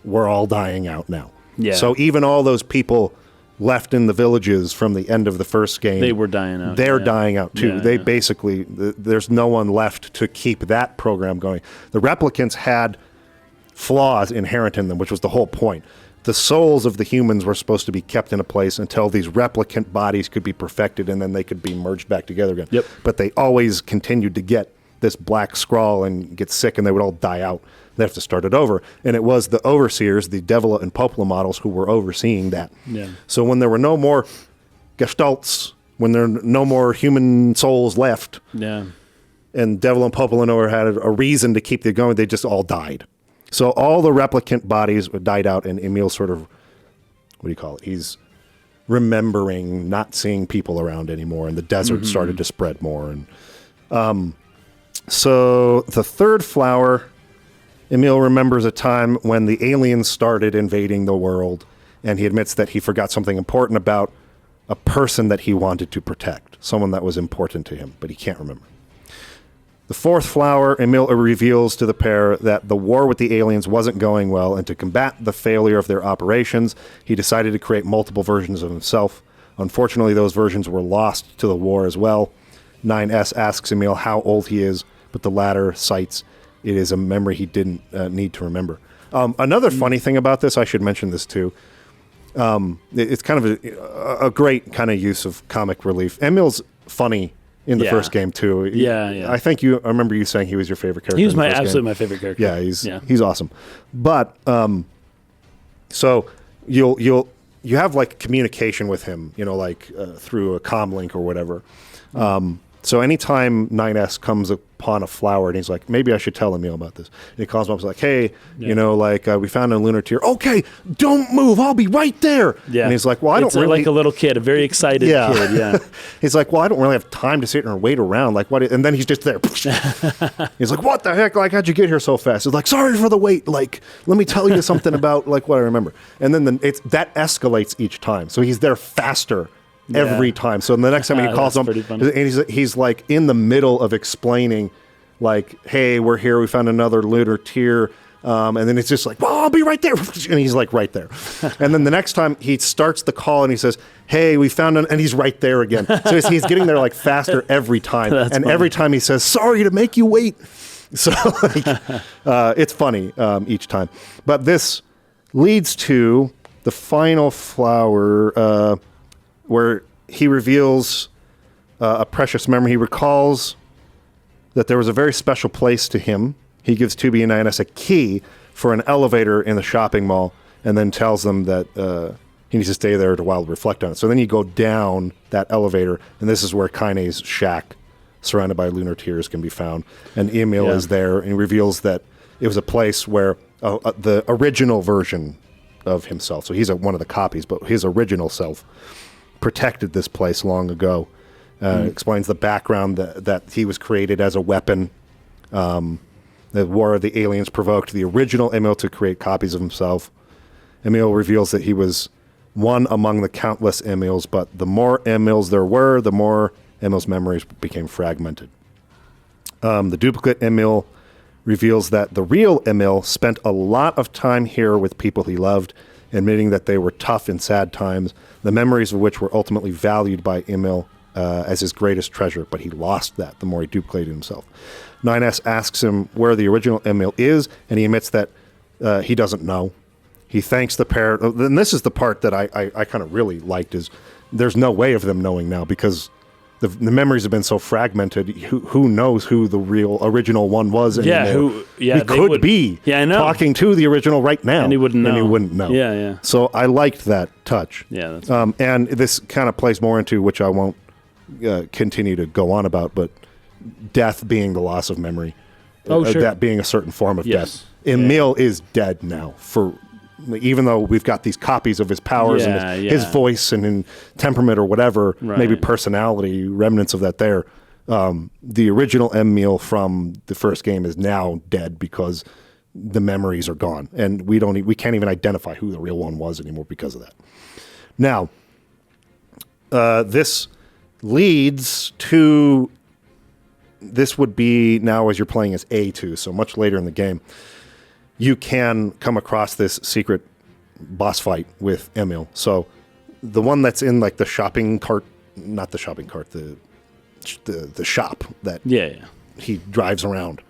were all dying out now. Yeah. So even all those people left in the villages from the end of the first game, they were dying out. They're dying out too. Yeah, they basically, there's no one left to keep that program going. The replicants had flaws inherent in them, which was the whole point. The souls of the humans were supposed to be kept in a place until these replicant bodies could be perfected, and then they could be merged back together again. Yep. But they always continued to get this black scrawl and get sick, and they would all die out. They have to start it over. And it was the overseers, the Devila and Popola models, who were overseeing that. Yeah. So when there were no more gestalts, when there were no more human souls left, Yeah. and Devil and Popola no had a reason to keep it going, they just all died. So all the replicant bodies died out, and Emil sort of, what do you call it? He's remembering not seeing people around anymore, and the desert started to spread more. And so the third flower, Emil remembers a time when the aliens started invading the world, and he admits that he forgot something important about a person that he wanted to protect, someone that was important to him, but he can't remember. The fourth flower, Emil reveals to the pair that the war with the aliens wasn't going well, and to combat the failure of their operations, he decided to create multiple versions of himself. Unfortunately, those versions were lost to the war as well. 9S asks Emil how old he is, but the latter cites it is a memory he didn't need to remember. Another funny thing about this, I should mention this too, it's kind of a great kind of use of comic relief. Emil's funny in the first game too. Yeah. I think I remember you saying he was your favorite character. He was in the first absolutely game. my favorite character. Yeah, he's awesome. But so you have like communication with him, like through a comm link or whatever. So anytime 9S comes upon a flower and he's like, maybe I should tell Emil about this. And he calls him up and is like, hey, we found a lunar tier. Okay, don't move. I'll be right there. Yeah. And he's like, well, I don't really... like a little kid, a very excited kid. Yeah. He's like, well, I don't really have time to sit and wait around. Like, what? And then he's just there. He's like, what the heck? Like, how'd you get here so fast? He's like, sorry for the wait. Like, let me tell you something about like what I remember. And then that escalates each time. So he's there faster every time. So the next time he calls him, and he's like in the middle of explaining, like, hey, we're here, we found another lunar tier, and then it's just like, well, I'll be right there, and he's like right there. And then the next time he starts the call and he says, hey, we found and he's right there again. So he's getting there like faster every time. And funny. Every time he says, sorry to make you wait. So it's funny each time. But this leads to the final flower, where he reveals a precious memory. He recalls that there was a very special place to him. He gives 2B and 9S a key for an elevator in the shopping mall, and then tells them that he needs to stay there to while reflect on it. So then you go down that elevator, and this is where Kaine's shack, surrounded by lunar tiers, can be found. And Emil is there, and he reveals that it was a place where the original version of himself, so he's one of the copies, but his original self protected this place long ago. Explains the background that he was created as a weapon. The war of the aliens provoked the original Emil to create copies of himself. Emil reveals that he was one among the countless Emils, but the more Emils there were, the more Emil's memories became fragmented. The duplicate Emil reveals that the real Emil spent a lot of time here with people he loved, admitting that they were tough in sad times, the memories of which were ultimately valued by Emil as his greatest treasure, but he lost that the more he duplicated himself. 9S asks him where the original Emil is, and he admits that he doesn't know. He thanks the pair, and this is the part that I kind of really liked, is there's no way of them knowing now, because the memories have been so fragmented. Who knows who the real original one was anymore? He could be talking to the original right now, and he wouldn't know. Yeah. So I liked that touch. Yeah, that's and this kind of plays more into, which I won't continue to go on about, but death being the loss of memory. Sure. That being a certain form of death. Emil is dead now, even though we've got these copies of his powers and his voice and temperament or whatever, maybe personality, remnants of that there. The original Emil from the first game is now dead because the memories are gone, and we can't even identify who the real one was anymore because of that. Now, this leads to, this would be now as you're playing as A2, so much later in the game, you can come across this secret boss fight with Emil. So the one that's in like the shopping cart, not the shopping cart, the shop that he drives around.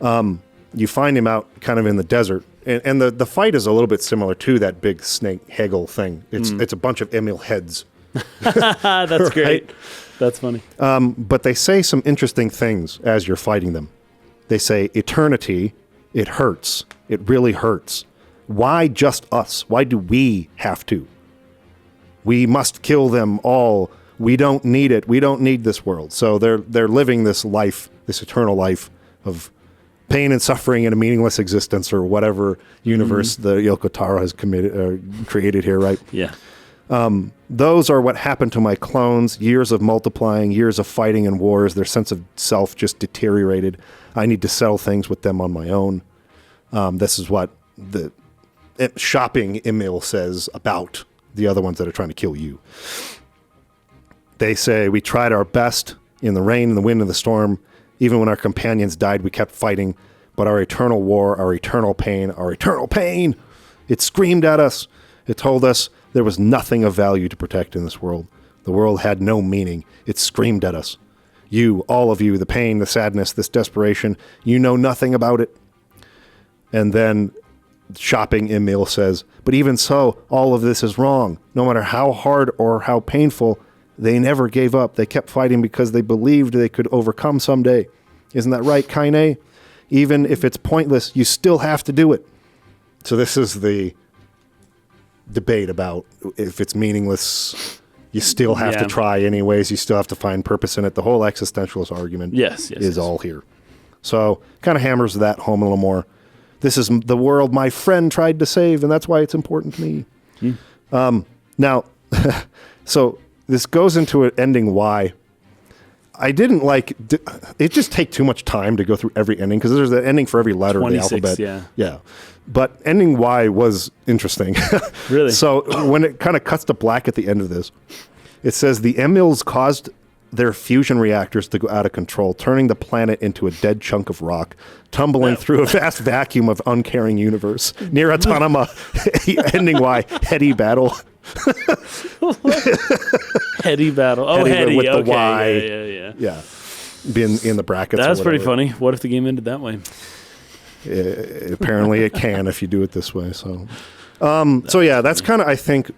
You find him out kind of in the desert, and the fight is a little bit similar to that big snake Hegel thing. It's a bunch of Emil heads That's great. Right? That's funny. But they say some interesting things as you're fighting them. They say, eternity, it hurts. It really hurts. Why just us? Why do we have to? We must kill them all. We don't need it. We don't need this world. So they're living this life, this eternal life of pain and suffering in a meaningless existence, or whatever universe the Yoko Taro has created here, right? Yeah. Those are what happened to my clones. Years of multiplying, years of fighting and wars. Their sense of self just deteriorated. I need to settle things with them on my own. This is what the shopping Emil says about the other ones that are trying to kill you. They say, we tried our best in the rain, in the wind, and the storm. Even when our companions died, we kept fighting. But our eternal war, our eternal pain, it screamed at us. It told us there was nothing of value to protect in this world. The world had no meaning. It screamed at us. You, all of you, the pain, the sadness, this desperation, you know nothing about it. And then shopping Emil says, but even so, all of this is wrong. No matter how hard or how painful, they never gave up. They kept fighting because they believed they could overcome someday. Isn't that right, Kaine? Even if it's pointless, you still have to do it. So this is the debate about if it's meaningless, you still have to try anyways. You still have to find purpose in it. The whole existentialist argument is all here. So kind of hammers that home a little more. This is the world my friend tried to save, and that's why it's important to me. Now, so this goes into an ending why. I didn't like it. Just take too much time to go through every ending because there's an ending for every letter of the alphabet. Yeah. But ending Y was interesting. Really? So when it kind of cuts to black at the end of this, it says the Emils caused their fusion reactors to go out of control, turning the planet into a dead chunk of rock, tumbling through a vast vacuum of uncaring universe. NieR Automata, ending Y, heady battle. Heady battle. Oh, heady. With the Okay. Y. Yeah. Being in the brackets. That's pretty funny. What if the game ended that way? Apparently it can if you do it this way. So, that's kind of, I think,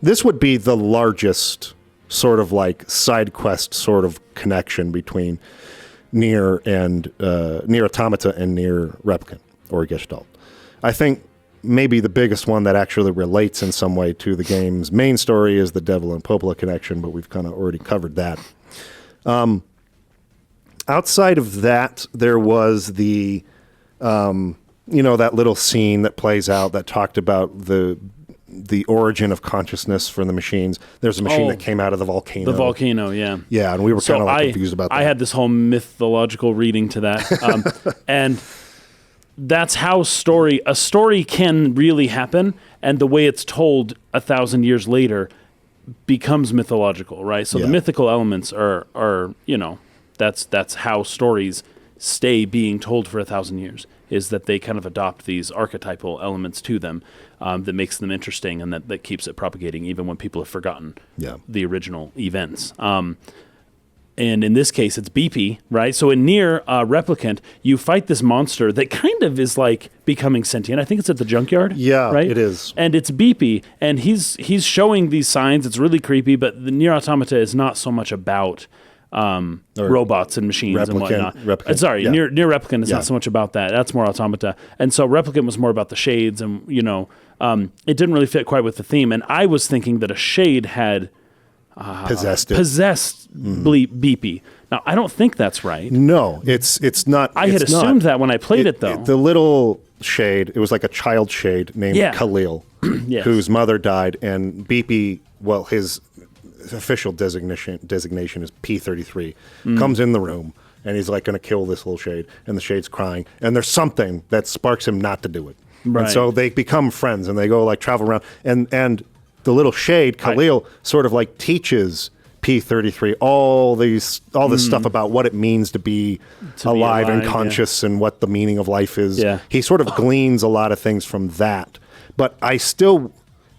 this would be the largest sort of like side quest sort of connection between NieR and NieR Automata and NieR Replicant or Gestalt. I think maybe the biggest one that actually relates in some way to the game's main story is the Devil and Popola connection, but we've kind of already covered that. Outside of that, there was the, that little scene that plays out that talked about the origin of consciousness for the machines. There's a machine that came out of the volcano. The volcano, yeah. Yeah, and we were kind of confused about that. I had this whole mythological reading to that. And that's how a story can really happen, and the way it's told 1,000 years later becomes mythological, right? So the mythical elements are that's how stories stay being told for 1,000 years, is that they kind of adopt these archetypal elements to them that makes them interesting, and that keeps it propagating even when people have forgotten the original events. And in this case, it's BP, right? So in NieR Replicant, you fight this monster that kind of is like becoming sentient. I think it's at the junkyard. Yeah, right? It is. And it's BP, and he's showing these signs. It's really creepy, but the NieR Automata is not so much about robots and machines and whatnot. NieR Replicant is not so much about that. That's more Automata. And so Replicant was more about the shades, and it didn't really fit quite with the theme. And I was thinking that a shade had possessed BP. Now, I don't think that's right. No, it's not. I had assumed that when I played it, though. The little shade, it was like a child shade named Khalil, whose mother died, and BP, well, his official designation is P33, comes in the room, and he's like going to kill this little shade, and the shade's crying, and there's something that sparks him not to do it. Right. And so they become friends, and they go like travel around, and the little shade, Khalil, sort of like teaches P33 all this stuff about what it means to be alive and conscious and what the meaning of life is. Yeah. He sort of gleans a lot of things from that. But I still,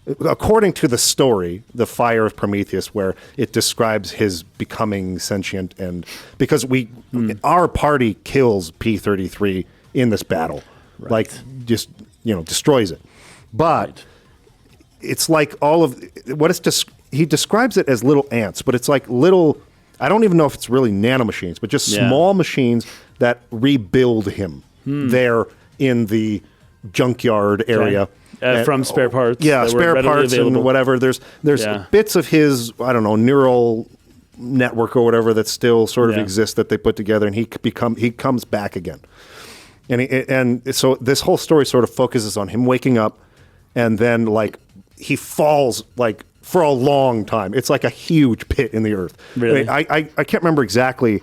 according to the story, The Fire of Prometheus, where it describes his becoming sentient, and because our party kills P33 in this battle, like destroys it. But it's like all of what it's he describes it as little ants, but it's like little. I don't even know if it's really nanomachines, but just small machines that rebuild him there in the junkyard area. From spare parts. Yeah, spare parts available. and whatever. There's bits of his, I don't know, neural network or whatever that still sort of exists that they put together, and he comes back again. And so this whole story sort of focuses on him waking up, and then like he falls like for a long time. It's like a huge pit in the earth. Really? I can't remember exactly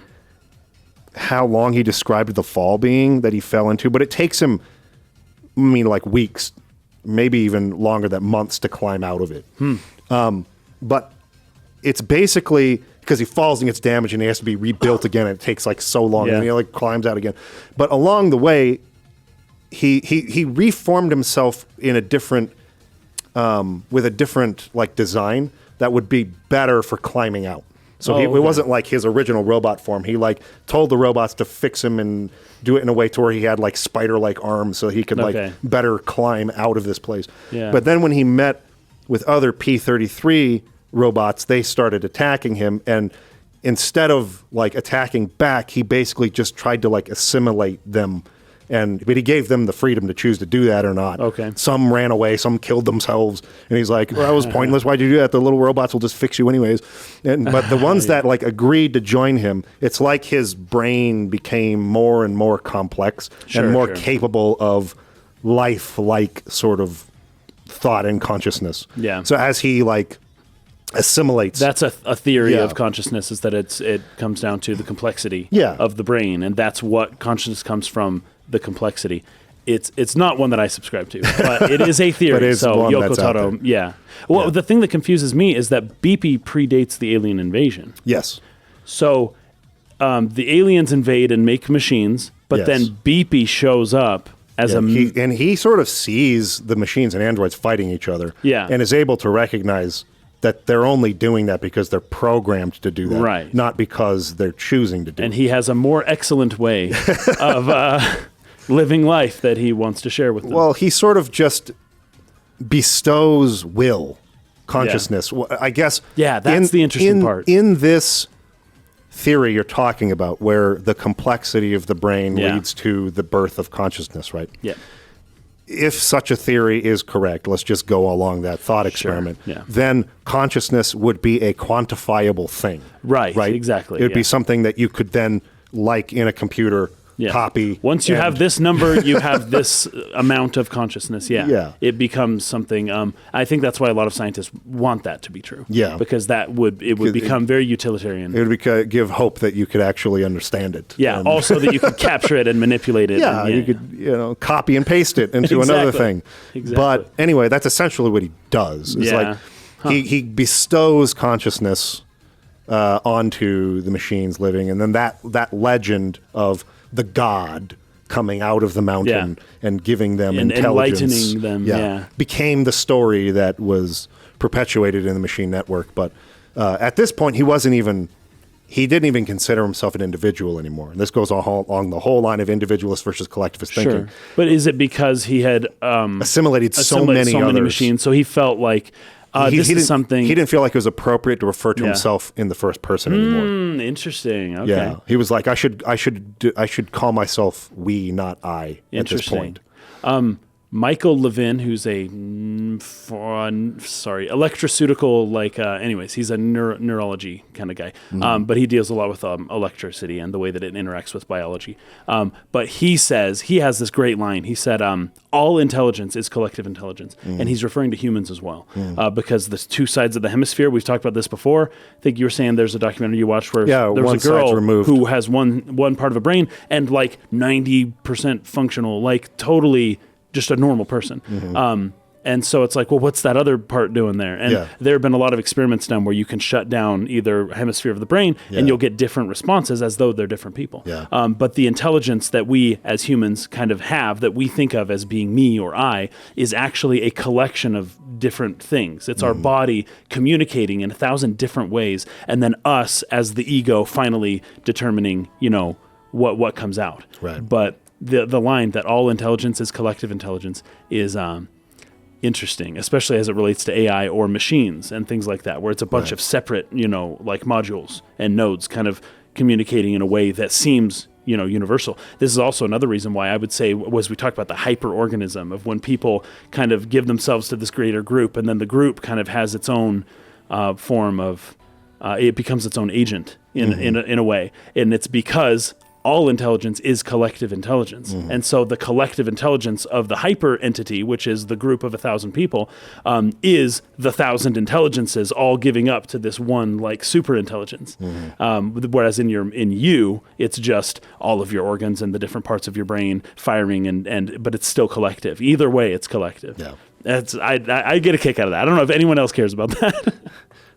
how long he described the fall being that he fell into, but it takes him, I mean, like weeks, maybe even longer than months to climb out of it. But it's basically because he falls and gets damaged and he has to be rebuilt again. And it takes like so long, and he like climbs out again. But along the way, he reformed himself in a different, with a different like design that would be better for climbing out. So it wasn't like his original robot form. He like told the robots to fix him and do it in a way to where he had like spider-like arms so he could like better climb out of this place. Yeah. But then when he met with other P-33 robots, they started attacking him, and instead of like attacking back, he basically just tried to like assimilate them. But he gave them the freedom to choose to do that or not. Okay. Some ran away, some killed themselves, and he's like, well, that was pointless. Why'd you do that? The little robots will just fix you anyways. But the ones that like agreed to join him, it's like his brain became more and more complex and more capable of life-like sort of thought and consciousness. Yeah. So as he like assimilates. That's a theory of consciousness, is that it comes down to the complexity of the brain, and that's what consciousness comes from, the complexity. It's not one that I subscribe to, but it is a theory. But it's so one Yoko that's out Taro, there. Well, the thing that confuses me is that BP predates the alien invasion. Yes. So the aliens invade and make machines, but then BP shows up as he sort of sees the machines and androids fighting each other, and is able to recognize that they're only doing that because they're programmed to do that, right? Not because they're choosing to do it. And he has a more excellent way of living life that he wants to share with them. Well, he sort of just bestows consciousness. Well, I guess. Yeah, that's the interesting part. In this theory you're talking about, where the complexity of the brain leads to the birth of consciousness, right? Yeah. If such a theory is correct, let's just go along that thought experiment, then consciousness would be a quantifiable thing. Right, exactly. It would be something that you could then, like in a computer, copy. Once you have this number, you have this amount of consciousness. Yeah. It becomes something. I think that's why a lot of scientists want that to be true. Yeah. Because it would become very utilitarian. It would give hope that you could actually understand it. Yeah. Also that you could capture it and manipulate it. Yeah. You could copy and paste it into another thing. Exactly. But anyway, that's essentially what he does. It's like he bestows consciousness onto the machines living, and then that legend of the god coming out of the mountain and giving them intelligence, enlightening them, became the story that was perpetuated in the machine network. But at this point, he didn't even consider himself an individual anymore. And this goes along the whole line of individualist versus collectivist thinking. But is it because he had assimilated so many machines, so he felt like this is something... He didn't feel like it was appropriate to refer to himself in the first person anymore. Interesting. Okay. Yeah, he was like, I should call myself we, not I, at this point. Michael Levin, who's a electroceutical, anyways, he's a neurology kind of guy, but he deals a lot with electricity and the way that it interacts with biology. But he says, he has this great line. He said, all intelligence is collective intelligence, and he's referring to humans as well, because the two sides of the hemisphere, we've talked about this before. I think you were saying there's a documentary you watched where there was a girl who has one part of a brain and like 90% functional, like totally just a normal person. And so it's like, well, what's that other part doing there? And there have been a lot of experiments done where you can shut down either hemisphere of the brain and you'll get different responses as though they're different people. But the intelligence that we as humans kind of have, that we think of as being me or I, is actually a collection of different things. It's our body communicating in 1,000 different ways, and then us as the ego finally determining, what comes out. Right. But the line that all intelligence is collective intelligence is interesting, especially as it relates to AI or machines and things like that, where it's a bunch of separate, like modules and nodes kind of communicating in a way that seems, universal. This is also another reason why I would say, was we talked about the hyperorganism of when people kind of give themselves to this greater group, and then the group kind of has its own form of, it becomes its own agent in a way. And it's because all intelligence is collective intelligence. And so the collective intelligence of the hyper entity, which is the group of 1,000 people, is the 1,000 intelligences all giving up to this one like super intelligence. Whereas in you, it's just all of your organs and the different parts of your brain firing, but it's still collective. Either way, it's collective. Yeah. I get a kick out of that. I don't know if anyone else cares about that.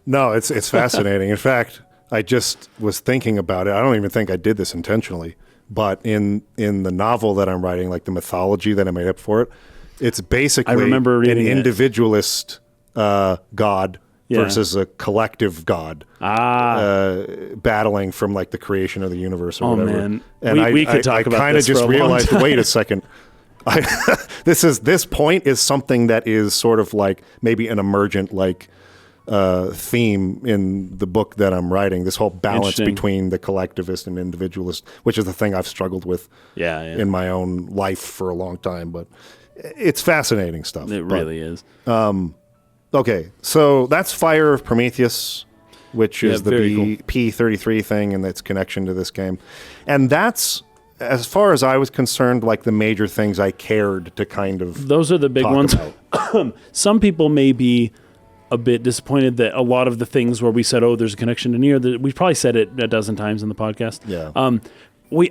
No, it's fascinating. In fact, I just was thinking about it. I don't even think I did this intentionally, but in the novel that I'm writing, like the mythology that I made up for it, it's basically an individualist god versus a collective god battling from like the creation of the universe or whatever. Man. And we could talk about kind of just realized, wait a second. This point is something that is sort of like maybe an emergent like theme in the book that I'm writing, this whole balance between the collectivist and individualist, which is the thing I've struggled with in my own life for a long time, but it's fascinating stuff. It really is. Okay, so that's Fire of Prometheus, which is the P33 thing and its connection to this game. And that's, as far as I was concerned, like the major things I cared to kind of Those are the big ones. Some people may be a bit disappointed that a lot of the things where we said, oh, there's a connection to NieR, we probably said it a dozen times in the podcast. Yeah.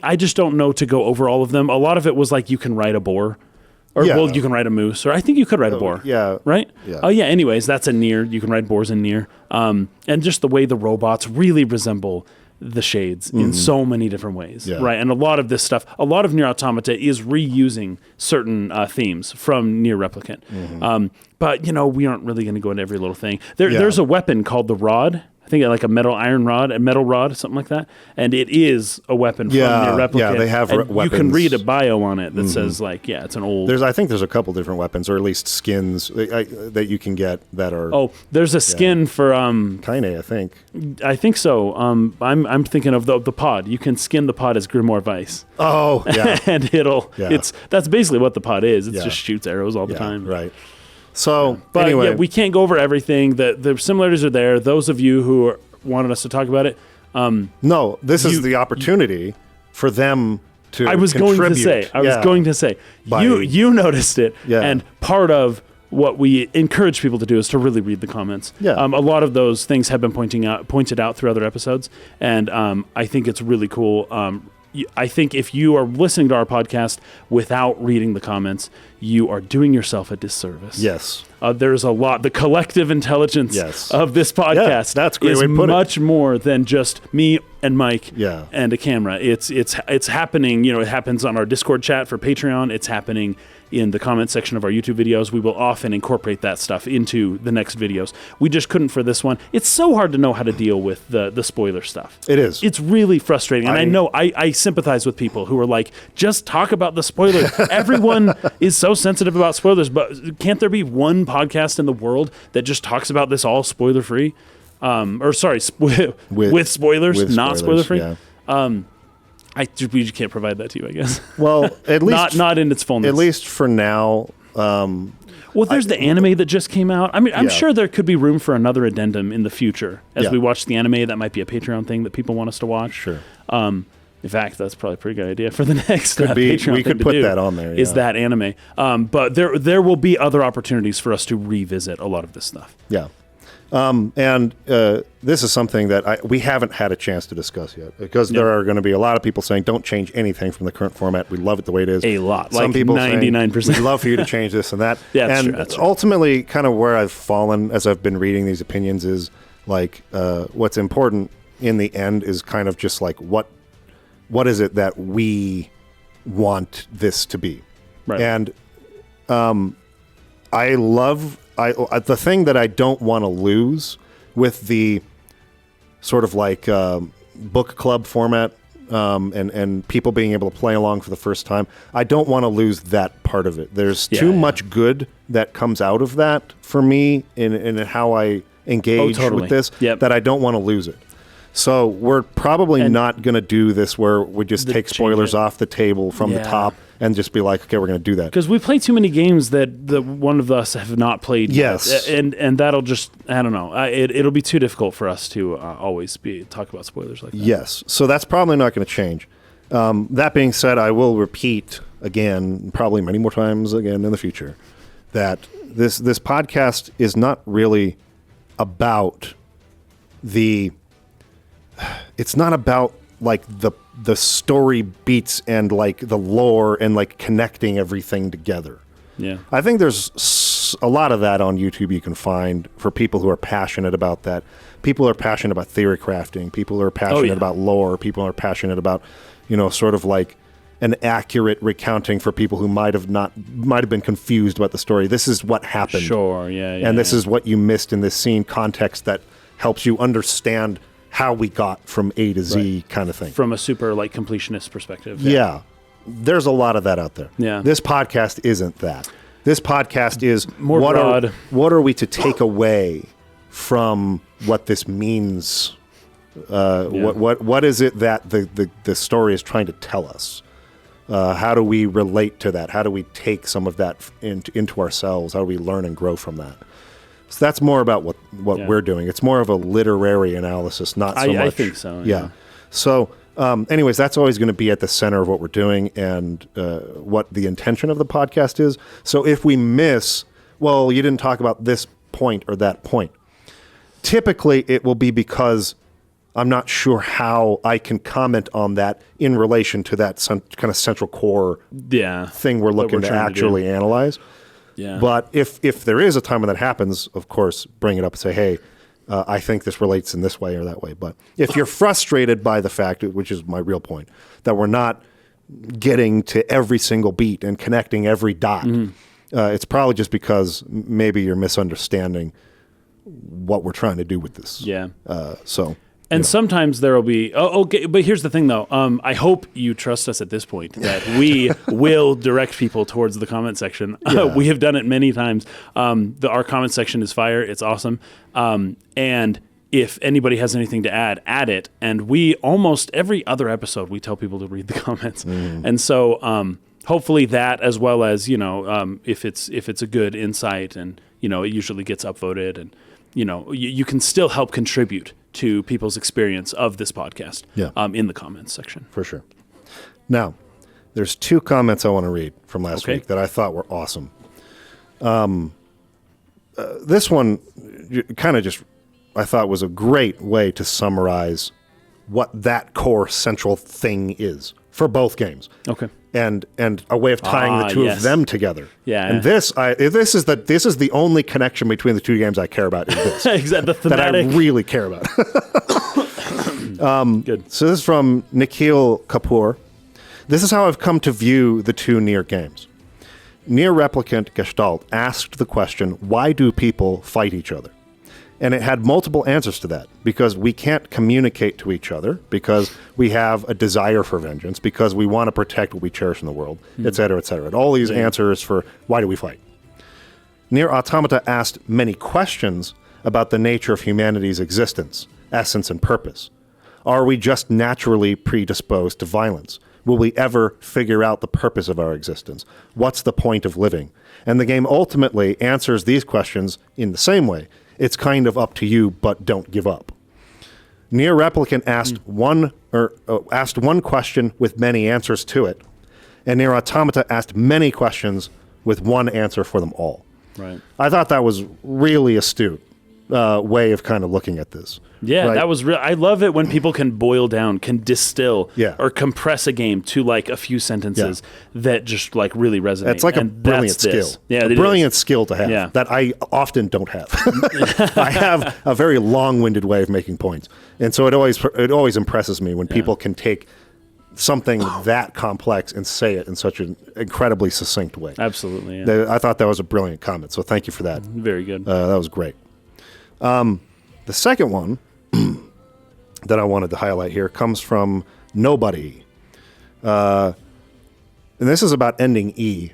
I just don't know to go over all of them. A lot of it was like, you can ride a boar, or you can ride a moose, or I think you could ride a boar. Yeah. Right? Yeah. Oh yeah. Anyways, that's a NieR. You can ride boars in NieR. And just the way the robots really resemble the shades in so many different ways, right? And a lot of this stuff, a lot of NieR Automata is reusing certain themes from NieR Replicant. But, we aren't really going to go into every little thing. There's a weapon called the Rod. I think like a metal rod, something like that. And it is a weapon from NieR Replicant. Yeah, they have weapons. You can read a bio on it that says like, it's an old... I think there's a couple different weapons, or at least skins that you can get that are... Oh, there's a skin for... Kaine, I think. I think so. I'm thinking of the pod. You can skin the pod as Grimoire Vice. Oh, yeah. And that's basically what the pod is. It just shoots arrows all the time. Right. So, but anyway. we can't go over everything. The similarities are there. Those of you who wanted us to talk about it. No, this is the opportunity for them to I was going to say, you noticed it. Yeah. And part of what we encourage people to do is to really read the comments. Yeah. A lot of those things have been pointed out through other episodes. And I think it's really cool. I think if you are listening to our podcast without reading the comments, you are doing yourself a disservice. Yes. There's a lot. The collective intelligence of this podcast that's a great is way to put much more than just me and Mike Yeah. and a camera. It's happening. It happens on our Discord chat for Patreon. It's happening in the comment section of our YouTube videos. We will often incorporate that stuff into the next videos. We just couldn't for this one. It's so hard to know how to deal with the spoiler stuff. It is. It's really frustrating. And I know I sympathize with people who are like, just talk about the spoilers. Everyone is so sensitive about spoilers, but can't there be one podcast in the world that just talks about this all spoiler free? With spoilers, not spoiler free. Yeah. We just can't provide that to you, I guess. Well, at least not in its fullness. At least for now. Well, there's the anime that just came out. I mean, I'm sure there could be room for another addendum in the future as we watch the anime. That might be a Patreon thing that people want us to watch. Sure. In fact, that's probably a pretty good idea for the next Patreon thing we could to put do that on there. Is that anime? But there will be other opportunities for us to revisit a lot of this stuff. Yeah. And this is something that we haven't had a chance to discuss yet, because there are going to be a lot of people saying, don't change anything from the current format. We love it the way it is. A lot. Some like people 99%. We'd love for you to change this and that. That's and true. Ultimately, kind of where I've fallen as I've been reading these opinions is like what's important in the end is kind of just like what is it that we want this to be? Right. And I love... the thing that I don't want to lose with the sort of like book club format and people being able to play along for the first time. I don't want to lose that part of it. There's too much good that comes out of that for me in how I engage with this that I don't want to lose it. So we're probably not going to do this where we just take spoilers off the table from the top and just be like, okay, we're going to do that. Because we play too many games that one of us have not played yet. And that'll just, I don't know, it'll be too difficult for us to always talk about spoilers like that. Yes, so that's probably not going to change. That being said, I will repeat again, probably many more times again in the future, that this podcast is not really about it's not about like the story beats and like the lore and like connecting everything together. Yeah. I think there's a lot of that on YouTube you can find for people who are passionate about that. People are passionate about theory crafting. People are passionate about lore. People are passionate about, sort of like an accurate recounting for people who might have been confused about the story. This is what happened. Sure, and this is what you missed in this scene, context that helps you understand how we got from A to Z kind of thing. From a super like completionist perspective. Yeah. There's a lot of that out there. Yeah. This podcast isn't that. This podcast is more broad. What are we to take away from what this means? What is it that the story is trying to tell us? How do we relate to that? How do we take some of that into ourselves? How do we learn and grow from that? So that's more about what we're doing. It's more of a literary analysis, not so much. I think so. Yeah. So, anyways, that's always going to be at the center of what we're doing and what the intention of the podcast is. So if we miss, well, you didn't talk about this point or that point, typically it will be because I'm not sure how I can comment on that in relation to that kind of central core thing we're looking to actually analyze. Yeah. But if there is a time when that happens, of course, bring it up and say, hey, I think this relates in this way or that way. But if you're frustrated by the fact, which is my real point, that we're not getting to every single beat and connecting every dot, it's probably just because maybe you're misunderstanding what we're trying to do with this. Yeah. And sometimes there will be, okay, but here's the thing though. I hope you trust us at this point that we will direct people towards the comment section. We have done it many times. Our comment section is fire. It's awesome. And if anybody has anything to add it. And we almost every other episode, we tell people to read the comments. And so hopefully that, as well as, if it's a good insight and, it usually gets upvoted and, you can still help contribute to people's experience of this podcast in the comments section. For sure. Now, there's 2 comments I want to read from last week that I thought were awesome. This one kind of just, I thought was a great way to summarize what that core central thing is for both games. Okay. And a way of tying the two of them together. Yeah. And this is the only connection between the 2 games I care about. Is this exactly, the thematic. That I really care about. Good. So this is from Nikhil Kapoor. This is how I've come to view the 2 NieR games. NieR Replicant Gestalt asked the question, why do people fight each other? And it had multiple answers to that, because we can't communicate to each other, because we have a desire for vengeance, because we want to protect what we cherish in the world, et cetera, et cetera. And all these answers for why do we fight. NieR Automata asked many questions about the nature of humanity's existence, essence, and purpose. Are we just naturally predisposed to violence? Will we ever figure out the purpose of our existence? What's the point of living? And the game ultimately answers these questions in the same way. It's kind of up to you, but don't give up. NieR Replicant asked one question with many answers to it, and NieR Automata asked many questions with one answer for them all. Right. I thought that was really astute way of kind of looking at this. Yeah, right? that was real. I love it when people can boil down, can distill, or compress a game to like a few sentences that just like really resonate. It's like a brilliant skill. Yeah, a brilliant skill to have that I often don't have. I have a very long-winded way of making points, and so it always impresses me when people can take something that complex and say it in such an incredibly succinct way. Absolutely. Yeah. I thought that was a brilliant comment, so thank you for that. Very good. That was great. The second one that I wanted to highlight here comes from nobody. And this is about ending E.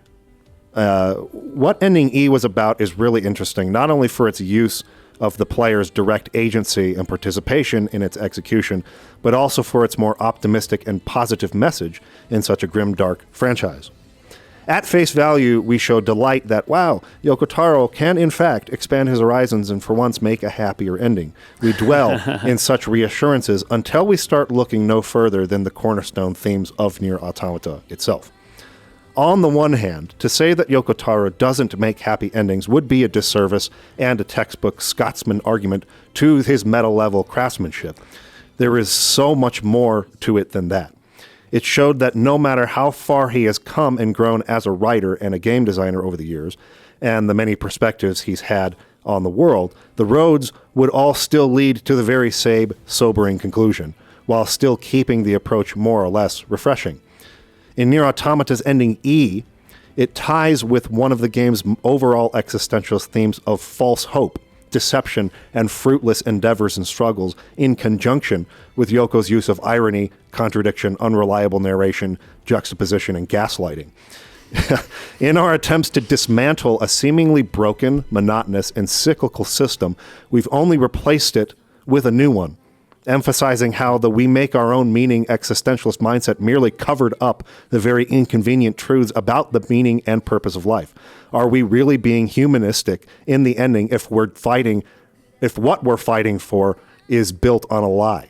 What ending E was about is really interesting, not only for its use of the player's direct agency and participation in its execution, but also for its more optimistic and positive message in such a grim, dark franchise. At face value, we show delight that, wow, Yoko Taro can in fact expand his horizons and for once make a happier ending. We dwell in such reassurances until we start looking no further than the cornerstone themes of NieR Automata itself. On the one hand, to say that Yoko Taro doesn't make happy endings would be a disservice and a textbook Scotsman argument to his meta-level craftsmanship. There is so much more to it than that. It showed that no matter how far he has come and grown as a writer and a game designer over the years, and the many perspectives he's had on the world, the roads would all still lead to the very same sobering conclusion, while still keeping the approach more or less refreshing. In NieR Automata's ending E, it ties with one of the game's overall existentialist themes of false hope, deception, and fruitless endeavors and struggles in conjunction with Yoko's use of irony, contradiction, unreliable narration, juxtaposition, and gaslighting. In our attempts to dismantle a seemingly broken, monotonous, and cyclical system, we've only replaced it with a new one, emphasizing how the we make our own meaning existentialist mindset merely covered up the very inconvenient truths about the meaning and purpose of life. Are we really being humanistic in the ending if what we're fighting for is built on a lie?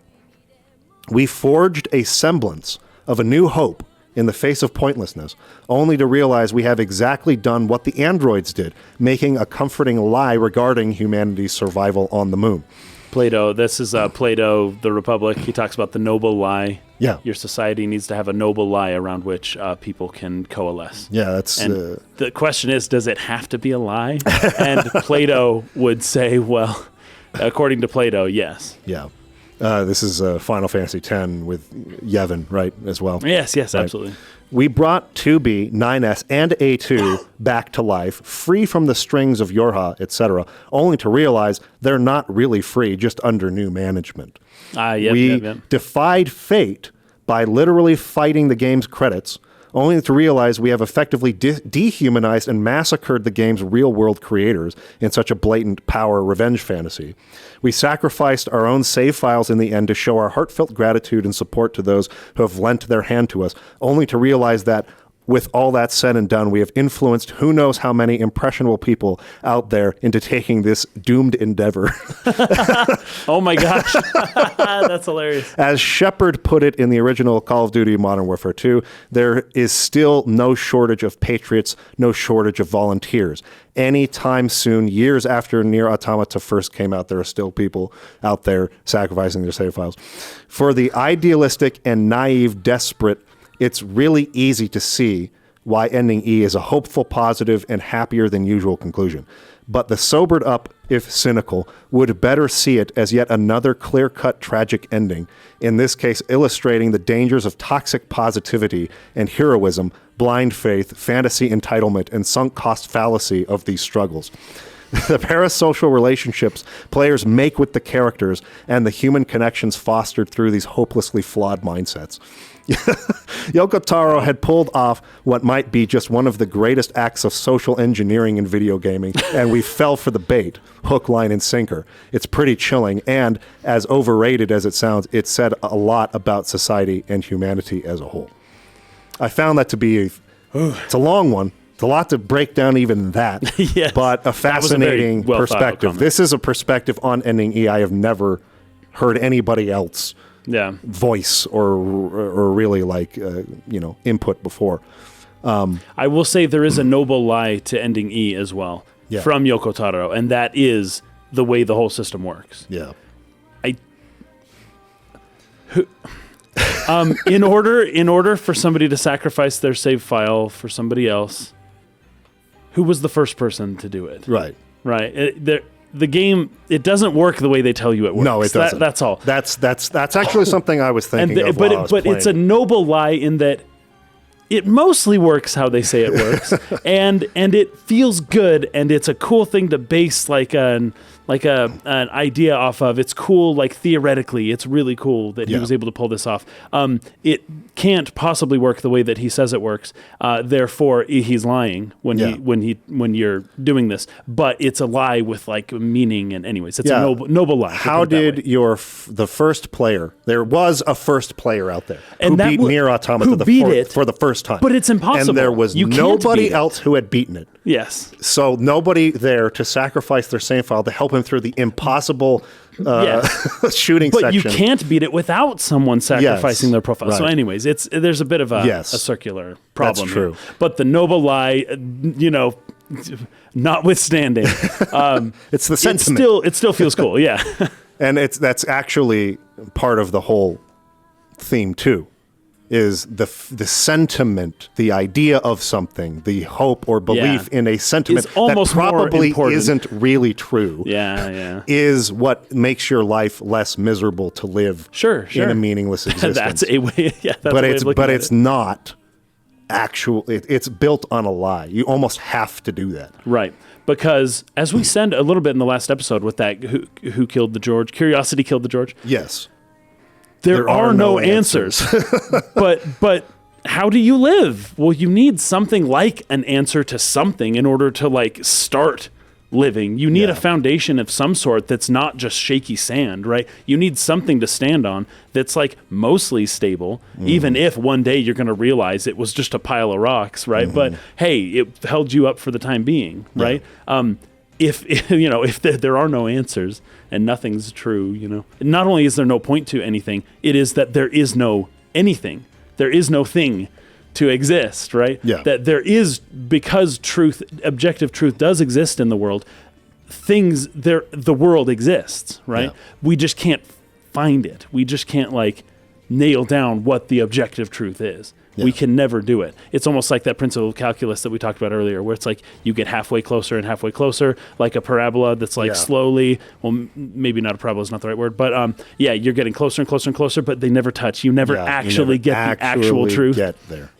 We forged a semblance of a new hope in the face of pointlessness, only to realize we have exactly done what the androids did, making a comforting lie regarding humanity's survival on the moon. Plato, this is Plato, the Republic. He talks about the noble lie. Yeah. Your society needs to have a noble lie around which people can coalesce. Yeah, that's... And the question is, does it have to be a lie? And Plato would say, well, according to Plato, yes. Yeah. This is Final Fantasy X with Yevon, right, as well? Yes, right. absolutely. We brought 2B, 9S, and A2 back to life, free from the strings of Yorha, etc., only to realize they're not really free, just under new management. We defied fate by literally fighting the game's credits, only to realize we have effectively dehumanized and massacred the game's real-world creators in such a blatant power revenge fantasy. We sacrificed our own save files in the end to show our heartfelt gratitude and support to those who have lent their hand to us, only to realize that with all that said and done, we have influenced who knows how many impressionable people out there into taking this doomed endeavor. Oh my gosh. That's hilarious. As Shepard put it in the original Call of Duty Modern Warfare 2, there is still no shortage of patriots, no shortage of volunteers. Anytime soon, years after NieR Automata first came out, there are still people out there sacrificing their save files. For the idealistic and naive desperate, it's really easy to see why ending E is a hopeful, positive, and happier than usual conclusion. But the sobered up, if cynical, would better see it as yet another clear-cut tragic ending, in this case illustrating the dangers of toxic positivity and heroism, blind faith, fantasy entitlement, and sunk cost fallacy of these struggles. The parasocial relationships players make with the characters and the human connections fostered through these hopelessly flawed mindsets. Yoko Taro had pulled off what might be just one of the greatest acts of social engineering in video gaming, and we fell for the bait, hook, line, and sinker. It's pretty chilling, and as overrated as it sounds, it said a lot about society and humanity as a whole. I found that to be it's a long one. It's a lot to break down even that, yes, but a fascinating perspective. This is a perspective on ending E I have never heard anybody else voice or really input before. I will say there is a noble lie to ending E as well from Yoko Taro, and that is the way the whole system works. Yeah. In order for somebody to sacrifice their save file for somebody else, who was the first person to do it? Right. The game, it doesn't work the way they tell you it works. No, it doesn't. That's all. That's actually something I was thinking of while I was but playing. It's a noble lie in that it mostly works how they say it works, and it feels good, and it's a cool thing to base like a an idea off of. It's cool, like theoretically, it's really cool that he was able to pull this off. It can't possibly work the way that he says it works. Therefore, he's lying when you're doing this. But it's a lie with like meaning, and anyways, it's a noble lie. How did the first player? There was a first player out there who beat NieR Automata for the first time, but it's impossible. And there was nobody else who had beaten it. Yes. So nobody there to sacrifice their save file to help him through the impossible shooting but section. You can't beat it without someone sacrificing their profile. Right. So anyways, there's a bit of a circular problem. That's true. Here. But the noble lie, notwithstanding, it's the sentiment. It still feels cool, yeah. And that's actually part of the whole theme too, is the sentiment, the idea of something, the hope or belief in a sentiment that probably isn't really true. Is what makes your life less miserable to live. Sure. In a meaningless existence. That's a way. Yeah, that's but a way of looking at it's not actual. It's built on a lie. You almost have to do that. Right. Because as we said a little bit in the last episode with that who killed the George, Curiosity killed the George. Yes. There are no answers. but how do you live? Well, you need something like an answer to something in order to like start living. You need a foundation of some sort that's not just shaky sand, right? You need something to stand on that's like mostly stable, even if one day you're going to realize it was just a pile of rocks, right? But hey, it held you up for the time being, right? If there are no answers and nothing's true, not only is there no point to anything, it is that there is no anything. There is no thing to exist, right? Yeah. That there is, because objective truth does exist in the world, the world exists, right? Yeah. We just can't find it. We just can't like nail down what the objective truth is. Yeah. We can never do it. It's almost like that principle of calculus that we talked about earlier, where it's like you get halfway closer and halfway closer, like a parabola that's like slowly, maybe not a parabola is not the right word, but you're getting closer and closer and closer, but they never touch. You never actually get the actual truth. Get there.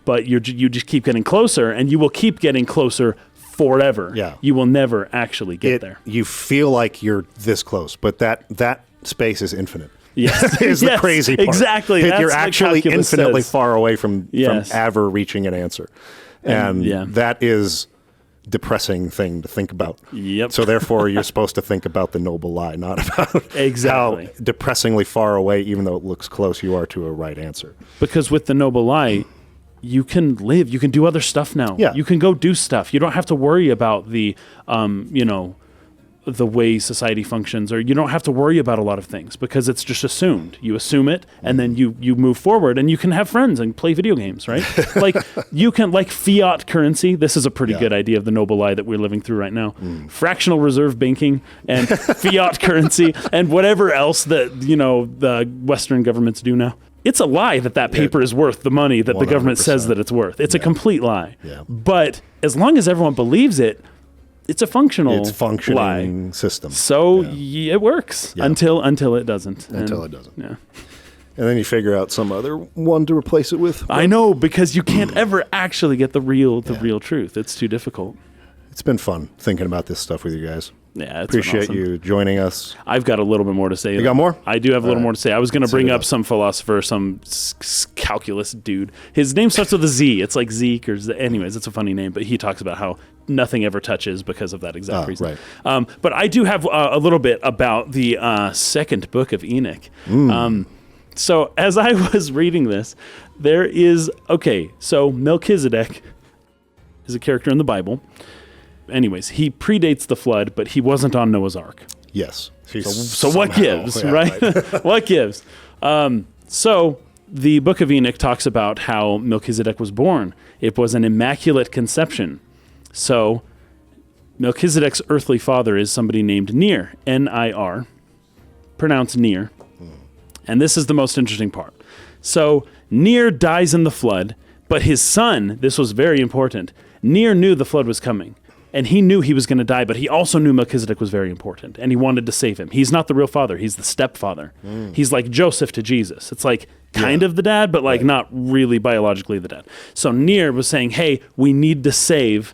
But you just keep getting closer, and you will keep getting closer forever. Yeah. You will never actually get there. You feel like you're this close, but that space is infinite. Yes. is the crazy part. Exactly. You're actually infinitely far away from ever reaching an answer. And that is depressing thing to think about. Yep. So therefore you're supposed to think about the noble lie, not about how depressingly far away, even though it looks close, you are to a right answer. Because with the noble lie, you can live, you can do other stuff now. Yeah. You can go do stuff. You don't have to worry about the the way society functions, or you don't have to worry about a lot of things because it's just assumed. You assume it, and then you move forward, and you can have friends and play video games, right? Like you can, like fiat currency. This is a pretty good idea of the noble lie that we're living through right now. Fractional reserve banking and fiat currency and whatever else that the Western governments do now. It's a lie that paper is worth the money that 100%. The government says that it's worth. It's a complete lie. Yeah. But as long as everyone believes it, it's a functioning lie. System. So it works until it doesn't. Until it doesn't. Yeah. And then you figure out some other one to replace it with. I know, because you can't ever actually get the real truth. It's too difficult. It's been fun thinking about this stuff with you guys. Yeah, it's appreciate you joining us. I've got a little bit more to say. You got more? I do have a little more to say. I was going to bring up some philosopher, some calculus dude. His name starts with a Z. It's like Zeke or anyways, it's a funny name, but he talks about how nothing ever touches because of that exact reason. Right. But I do have a little bit about the second book of Enoch. So as I was reading this, there is, so Melchizedek is a character in the Bible. Anyways, he predates the flood, but he wasn't on Noah's Ark. Yes. So what gives, right? What gives? So the book of Enoch talks about how Melchizedek was born. It was an immaculate conception. So Melchizedek's earthly father is somebody named NieR, N-I-R, pronounced NieR. And this is the most interesting part. So NieR dies in the flood, but his son, this was very important, NieR knew the flood was coming. And he knew he was going to die, but he also knew Melchizedek was very important, and he wanted to save him. He's not the real father. He's the stepfather. He's like Joseph to Jesus. It's like kind of the dad, but like not really biologically the dad. So NieR was saying, hey, we need to save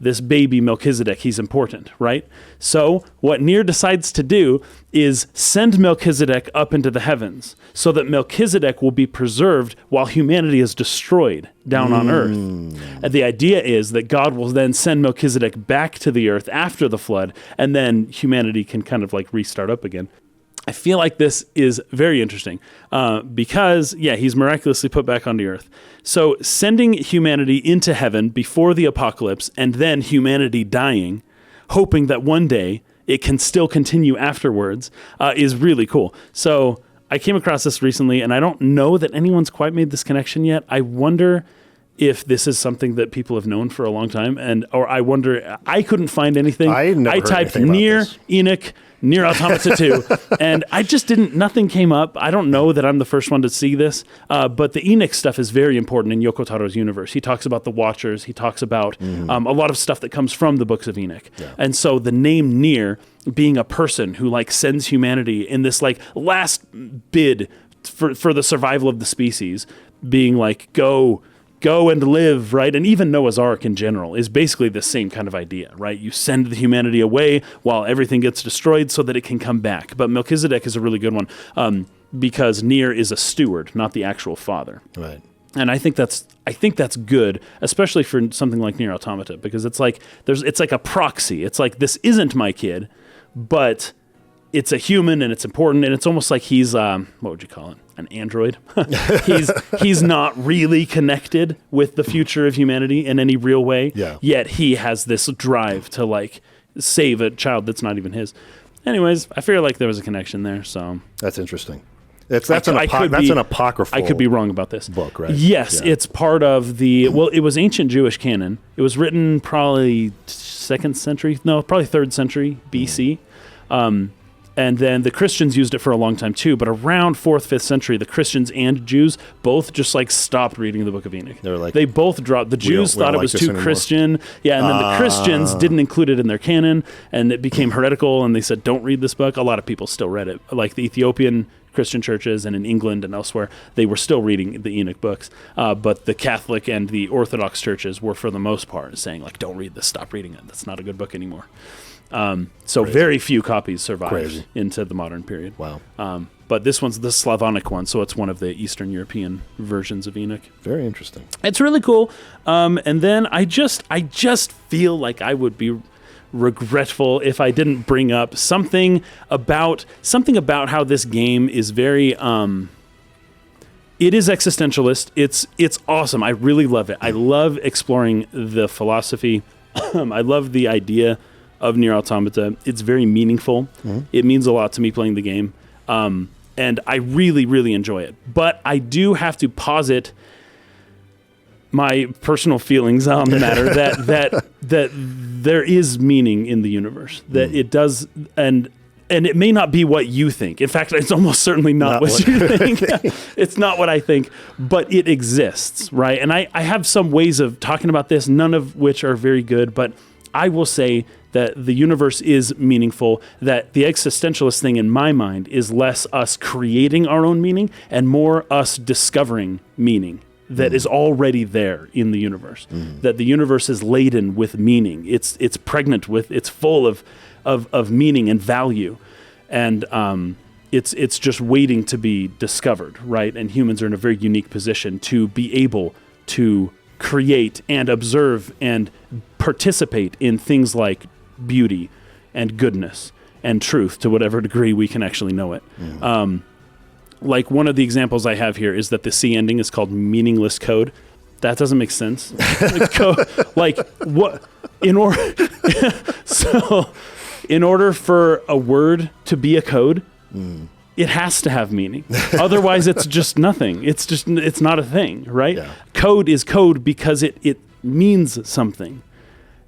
this baby Melchizedek, he's important, right? So what NieR decides to do is send Melchizedek up into the heavens so that Melchizedek will be preserved while humanity is destroyed down on earth. And the idea is that God will then send Melchizedek back to the earth after the flood, and then humanity can kind of like restart up again. I feel like this is very interesting because, he's miraculously put back on the earth. So sending humanity into heaven before the apocalypse and then humanity dying, hoping that one day it can still continue afterwards, is really cool. So I came across this recently, and I don't know that anyone's quite made this connection yet. I wonder if this is something that people have known for a long time, or I wonder, I couldn't find anything. I typed NieR, Enoch, NieR Automata 2, and I just nothing came up. I don't know that I'm the first one to see this, but the Enoch stuff is very important in Yoko Taro's universe. He talks about the Watchers. He talks about a lot of stuff that comes from the books of Enoch. Yeah. And so the name NieR being a person who like sends humanity in this like last bid for the survival of the species, being like, go and live, right? And even Noah's Ark in general is basically the same kind of idea, right? You send the humanity away while everything gets destroyed so that it can come back. But Melchizedek is a really good one because NieR is a steward, not the actual father. Right. And I think that's good, especially for something like NieR Automata, because it's like a proxy. It's like, this isn't my kid, but it's a human and it's important, and it's almost like he's what would you call it? An android. he's not really connected with the future of humanity in any real way. Yeah. Yet he has this drive to like save a child that's not even his. Anyways, I feel like there was a connection there. So that's interesting. That's an apocryphal. I could be wrong about this book, right? Yes, it's part of the. Well, it was ancient Jewish canon. It was written probably probably 3rd century BC. And then the Christians used it for a long time too, but around 4th, 5th century, the Christians and Jews both just like stopped reading the Book of Enoch. They both dropped. The Jews thought it was too Christian. Yeah, and then the Christians didn't include it in their canon, and it became heretical, and they said, don't read this book. A lot of people still read it. Like the Ethiopian Christian churches and in England and elsewhere, they were still reading the Enoch books. But the Catholic and the Orthodox churches were, for the most part, saying, like, don't read this, stop reading it. That's not a good book anymore. So very few copies survived into the modern period. Wow. But this one's the Slavonic one, so it's one of the Eastern European versions of Enoch. Very interesting. It's really cool. And then I just feel like I would be regretful if I didn't bring up something about how this game is very it is existentialist. It's awesome. I really love it. I love exploring the philosophy. I love the idea of NieR Automata. It's very meaningful. It means a lot to me playing the game. And I really, really enjoy it. But I do have to posit my personal feelings on the matter that there is meaning in the universe. That it does, and it may not be what you think. In fact, it's almost certainly not what you think. It's not what I think, but it exists, right? And I have some ways of talking about this, none of which are very good, but I will say that the universe is meaningful, that the existentialist thing in my mind is less us creating our own meaning and more us discovering meaning that is already there in the universe, that the universe is laden with meaning. It's pregnant with, it's full of meaning and value. And it's just waiting to be discovered, right? And humans are in a very unique position to be able to create and observe and participate in things like beauty and goodness and truth to whatever degree we can actually know it. Like one of the examples I have here is that the C ending is called meaningless code. That doesn't make sense. Like what in order so in order for a word to be a code, it has to have meaning. Otherwise it's just nothing. It's not a thing, right? Yeah. Code is code because it means something.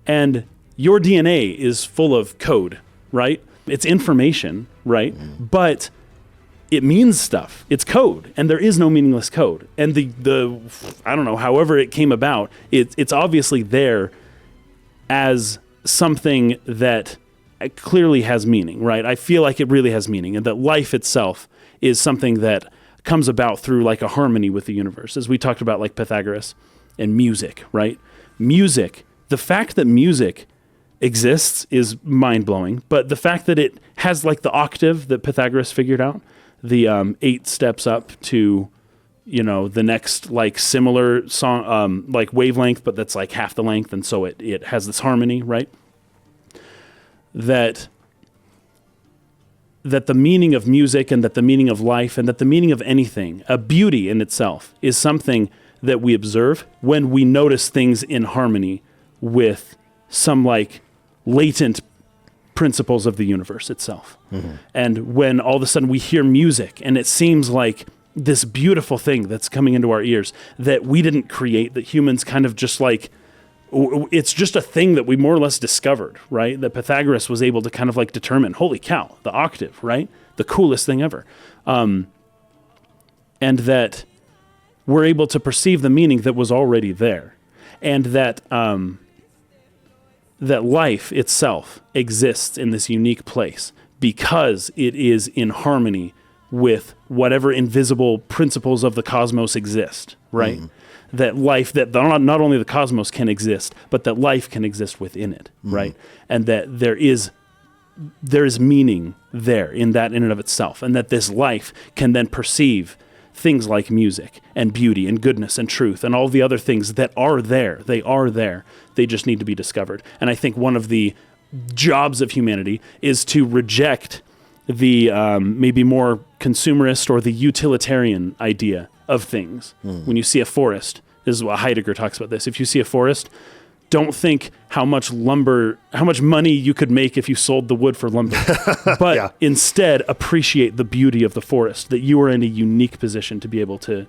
And your DNA is full of code, right? It's information, right? But it means stuff. It's code, and there is no meaningless code. And the I don't know, however it came about, it's obviously there as something that clearly has meaning, right? I feel like it really has meaning, and that life itself is something that comes about through like a harmony with the universe, as we talked about, like Pythagoras and music, right? Music the fact that music exists is mind-blowing, but the fact that it has like the octave that Pythagoras figured out, the 8 steps up to, the next like similar song, like wavelength, but that's like half the length, and so it has this harmony, right? That the meaning of music and that the meaning of life and that the meaning of anything, a beauty in itself, is something that we observe when we notice things in harmony with some like latent principles of the universe itself. Mm-hmm. And when all of a sudden we hear music and it seems like this beautiful thing that's coming into our ears that we didn't create, that humans kind of just like, it's just a thing that we more or less discovered, right? That Pythagoras was able to kind of like determine, holy cow, the octave, right? The coolest thing ever. And that we're able to perceive the meaning that was already there. And that that life itself exists in this unique place because it is in harmony with whatever invisible principles of the cosmos exist, right? Mm. That life, that not only the cosmos can exist, but that life can exist within it, right? And that there is meaning there in and of itself, and that this life can then perceive things like music and beauty and goodness and truth and all the other things that are there. They are there. They just need to be discovered. And I think one of the jobs of humanity is to reject the maybe more consumerist or the utilitarian idea of things. When you see a forest, this is what Heidegger talks about this. If you see a forest, don't think how much money you could make if you sold the wood for lumber, but instead appreciate the beauty of the forest, that you are in a unique position to be able to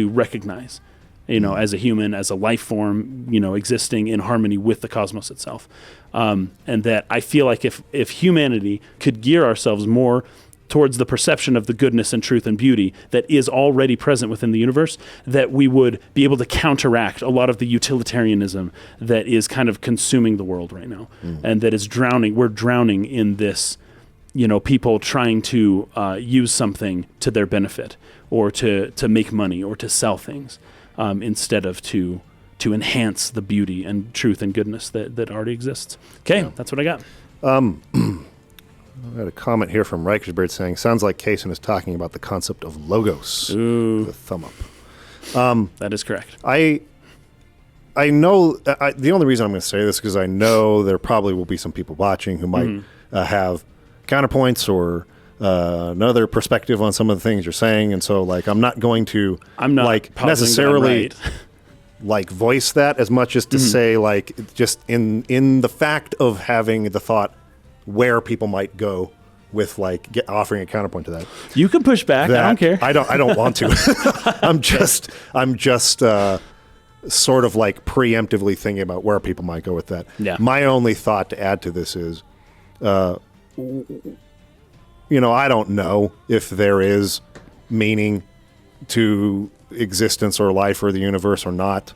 recognize, as a human, as a life form, existing in harmony with the cosmos itself. And that I feel like if humanity could gear ourselves more towards the perception of the goodness and truth and beauty that is already present within the universe, that we would be able to counteract a lot of the utilitarianism that is kind of consuming the world right now, and that is drowning. We're drowning in this, people trying to use something to their benefit, or to make money, or to sell things, instead of to enhance the beauty and truth and goodness that already exists. Okay, That's what I got. I had a comment here from Reichersberg saying, sounds like Kaysen is talking about the concept of logos. Ooh. The thumb up. That is correct. I know, the only reason I'm going to say this is because I know there probably will be some people watching who might have counterpoints or another perspective on some of the things you're saying. And so, I'm not going to necessarily voice that as much as to say, just in the fact of having the thought where people might go with offering a counterpoint to that. You can push back. I don't care. I don't want to. I'm just sort of preemptively thinking about where people might go with that. Yeah. My only thought to add to this is, I don't know if there is meaning to existence or life or the universe or not.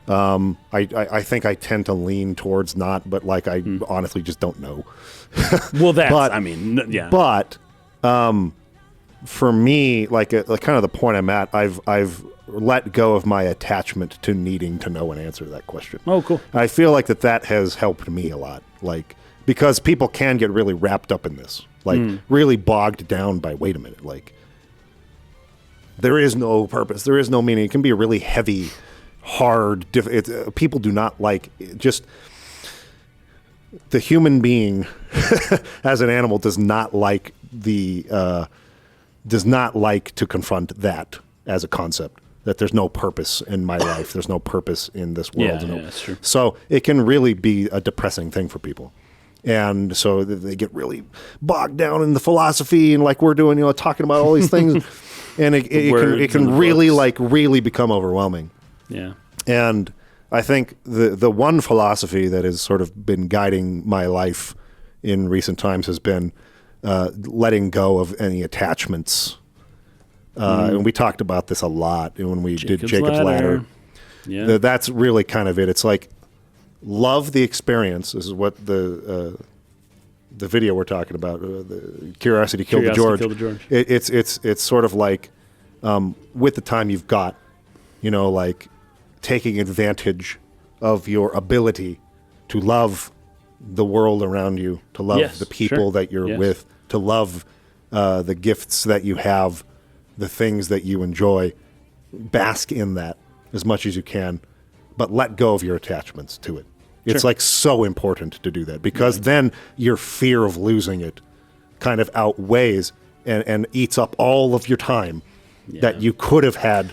I think I tend to lean towards not, but I honestly just don't know. Well, But for me, kind of the point I'm at, I've let go of my attachment to needing to know an answer to that question. Oh, cool. I feel that has helped me a lot. Because people can get really wrapped up in this, really bogged down by, wait a minute, there is no purpose, there is no meaning. It can be a really heavy, hard, people do not just the human being as an animal does not like to confront that as a concept, that there's no purpose in my life, there's no purpose in this world. Yeah, that's true. So it can really be a depressing thing for people. And so they get really bogged down in the philosophy and we're doing, talking about all these things. And it can really really become overwhelming. Yeah. And I think the one philosophy that has sort of been guiding my life in recent times has been letting go of any attachments. And we talked about this a lot when we did Jacob's Ladder. Yeah. That's really kind of it. It's love the experience. This is what the video we're talking about. The Curiosity Killed the George. It's sort of with the time you've got, taking advantage of your ability to love the world around you, to love Yes, the people sure. that you're Yes. with, to love the gifts that you have, the things that you enjoy. Bask in that as much as you can, but let go of your attachments to it. It's Sure. like so important to do that, because then your fear of losing it kind of outweighs and eats up all of your time that you could have had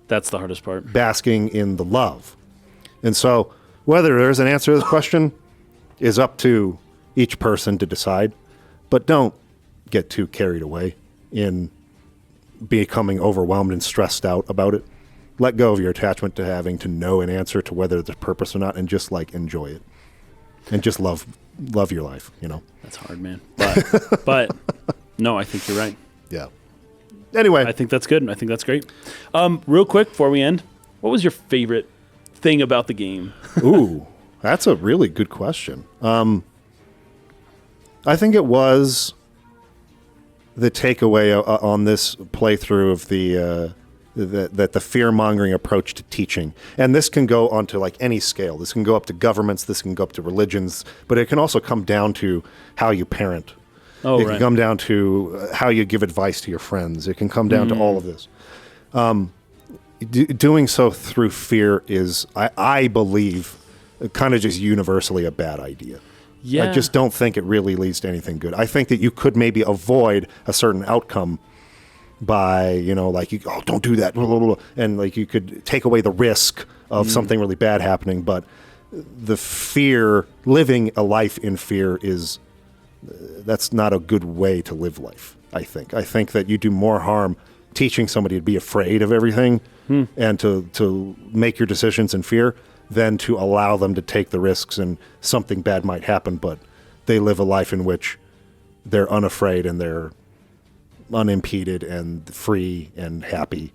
That's the hardest part. basking in the love. And so whether there's an answer to this question is up to each person to decide, but don't get too carried away in becoming overwhelmed and stressed out about it. Let go of your attachment to having to know an answer to whether there's purpose or not, and just like enjoy it and just love your life, you know? That's hard, man. But no, I think you're right. Yeah. Anyway, I think that's good. I think that's great. Real quick before we end, what was your favorite thing about the game? ooh, that's a really good question. I think it was the takeaway on this playthrough of the fear-mongering approach to teaching. And this can go onto like any scale. This can go up to governments, this can go up to religions, but it can also come down to how you parent. Oh, It right. can come down to how you give advice to your friends. It can come down to all of this. Doing so through fear is, I believe, kind of just universally a bad idea. Yeah. I just don't think it really leads to anything good. I think that you could maybe avoid a certain outcome by, like, don't do that, blah, blah, blah, and like you could take away the risk of something really bad happening. But the fear, living a life in fear that's not a good way to live life, I think. I think that you do more harm teaching somebody to be afraid of everything and to make your decisions in fear than to allow them to take the risks and something bad might happen, but they live a life in which they're unafraid and they're unimpeded and free and happy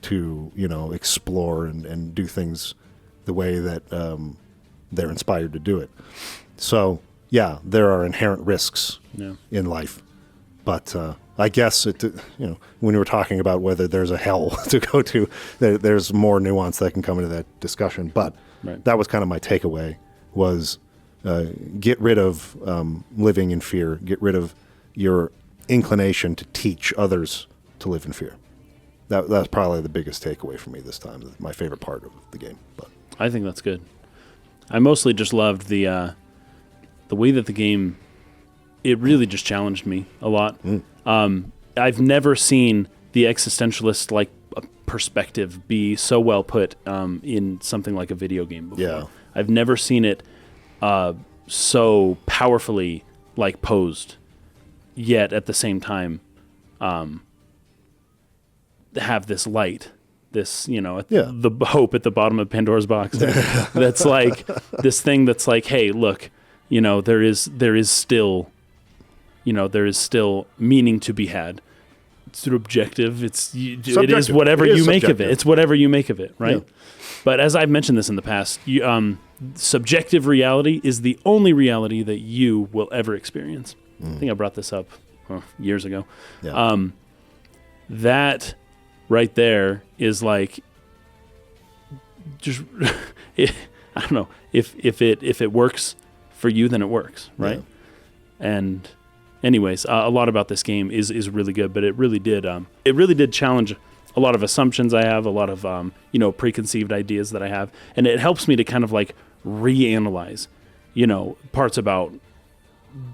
to, explore and do things the way that they're inspired to do it. So, yeah, there are inherent risks in life. But I guess, when we were talking about whether there's a hell to go to, there's more nuance that can come into that discussion. But that was kind of my takeaway, was get rid of living in fear. Get rid of your inclination to teach others to live in fear. That's probably the biggest takeaway for me this time. My favorite part of the game. But I think that's good. I mostly just loved the way that the game, it really just challenged me a lot. I've never seen the existentialist perspective be so well put in something like a video game before. Yeah. I've never seen it so powerfully posed, yet at the same time have this light, this the hope at the bottom of Pandora's box. That's like this thing that's like, hey, look, there is still meaning to be had. It's objective. It is whatever you make of it. It's whatever you make of it, right? Yeah. But as I've mentioned this in the past, subjective reality is the only reality that you will ever experience. I think I brought this up years ago. Yeah. That right there is just I don't know, if it works for you, then it works, right? Yeah. And anyways, a lot about this game is really good, but it really did challenge a lot of assumptions I have, a lot of preconceived ideas that I have, and it helps me to kind of reanalyze parts about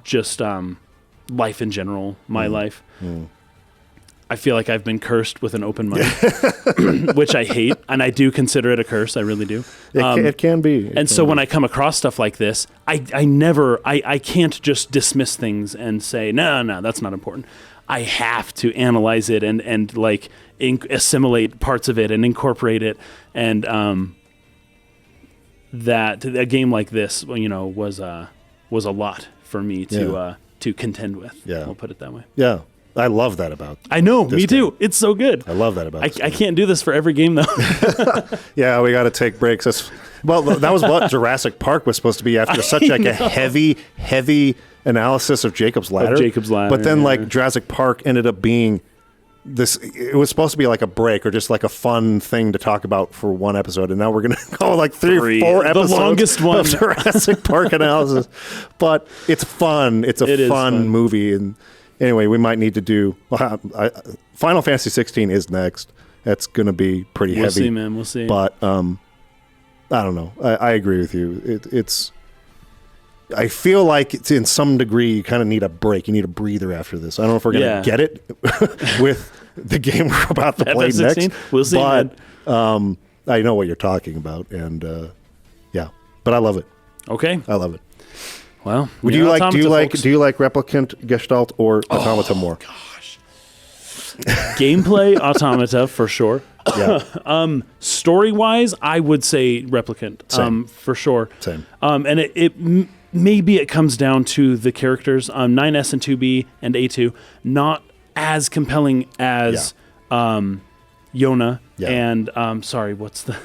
just life in general, my life. I feel like I've been cursed with an open mind, which I hate, and I do consider it a curse. I really do. It can be. When I come across stuff like this, I can't just dismiss things and say, no, that's not important. I have to analyze it and assimilate parts of it and incorporate it. And that a game like this, was a lot for me to contend with. Yeah. I'll put it that way. Yeah. I love that about I know, me too. Game. It's so good. I love that about I can't do this for every game, though. Yeah, we got to take breaks. That was what Jurassic Park was supposed to be after such a heavy analysis of Jacob's Ladder. Jacob's Ladder. But then Jurassic Park ended up being it was supposed to be like a break or just like a fun thing to talk about for one episode, and now we're going to go like 3 or 4 episodes. The longest one. Of Jurassic Park analysis. But it's fun. It's a fun movie. And anyway, we might need to do Final Fantasy 16 is next. That's going to be pretty heavy. We'll see, man. We'll see. But I don't know. I agree with you. I feel like it's in some degree you kind of need a break. You need a breather after this. I don't know if we're going to get it with the game we're about to play next. We'll see. But I know what you're talking about, and but I love it. Okay, I love it. Well, do you like Replicant, Gestalt, or Automata more? Gosh, gameplay Automata for sure. Yeah. Story-wise, I would say Replicant. Same. For sure. Same. And maybe it comes down to the characters. 9S and 2B and A2 not as compelling as Yona and sorry, what's the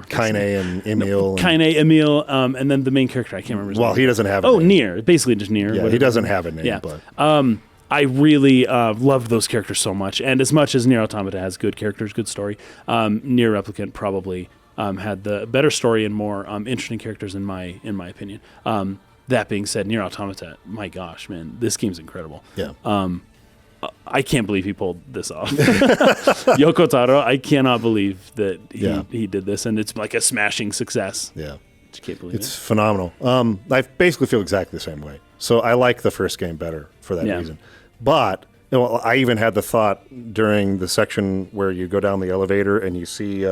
Kaine and Emil. Kaine, Emil, and then the main character I can't remember his name. He doesn't have a name. NieR, basically just NieR. Yeah, he doesn't have a name. But I really loved those characters so much, and as much as NieR Automata has good characters, good story, NieR Replicant probably had the better story and more interesting characters in my opinion. That being said, NieR Automata, my gosh, man, this game's incredible. Yeah. I can't believe he pulled this off. Yoko Taro, I cannot believe that he did this, and it's like a smashing success. Yeah. I can't believe it's phenomenal. I basically feel exactly the same way. So I like the first game better for that reason. But I even had the thought during the section where you go down the elevator and you see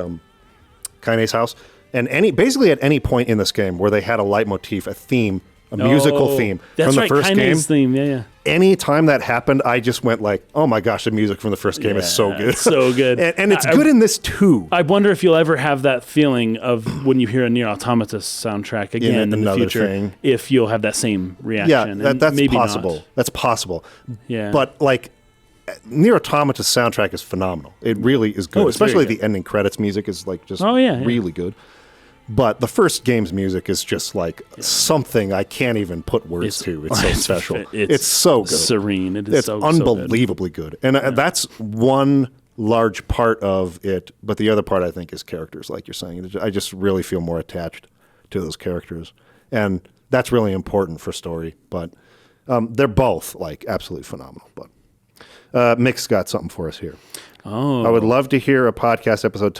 Kaine's house, and basically at any point in this game where they had a leitmotif, a theme, a musical theme from the first game. Theme, yeah. Any time that happened, I just went like, "Oh my gosh, the music from the first game is so good, it's so good, and it's good in this too." I wonder if you'll ever have that feeling of when you hear a NieR Automata soundtrack again in the future. If you'll have that same reaction, that's maybe possible. Not. That's possible. Yeah, but like NieR Automata's soundtrack is phenomenal. It really is good, especially the ending credits music is like just really good. But the first game's music is just like something I can't even put words to. It's so special. It's so good. Serene. It's unbelievably good. And that's one large part of it. But the other part, I think, is characters, like you're saying. I just really feel more attached to those characters. And that's really important for story. But they're both like absolutely phenomenal. But Mick's got something for us here. Oh, I would love to hear a podcast episode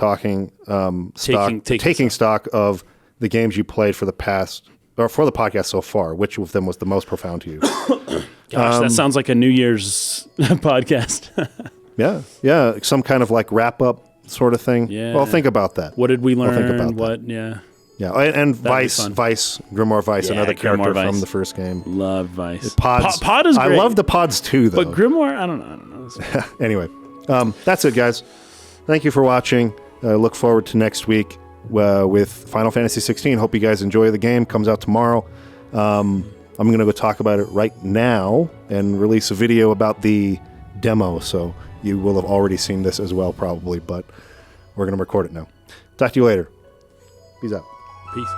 taking stock of the games you played for the podcast so far. Which of them was the most profound to you? Gosh, that sounds like a New Year's podcast. yeah, some kind of like wrap up sort of thing. Yeah. Well, think about that. What did we learn? Think about what? That. Yeah, and Vice, Grimoire Vice, another character from the first game. Love Vice. Pods. Pod is great. I love the pods too, though. But Grimoire, I don't know. Anyway. That's it, guys. Thank you for watching. Look forward to next week with Final Fantasy 16. Hope you guys enjoy the game. Comes out tomorrow. I'm going to go talk about it right now and release a video about the demo. So you will have already seen this as well, probably. But we're going to record it now. Talk to you later. Peace out. Peace.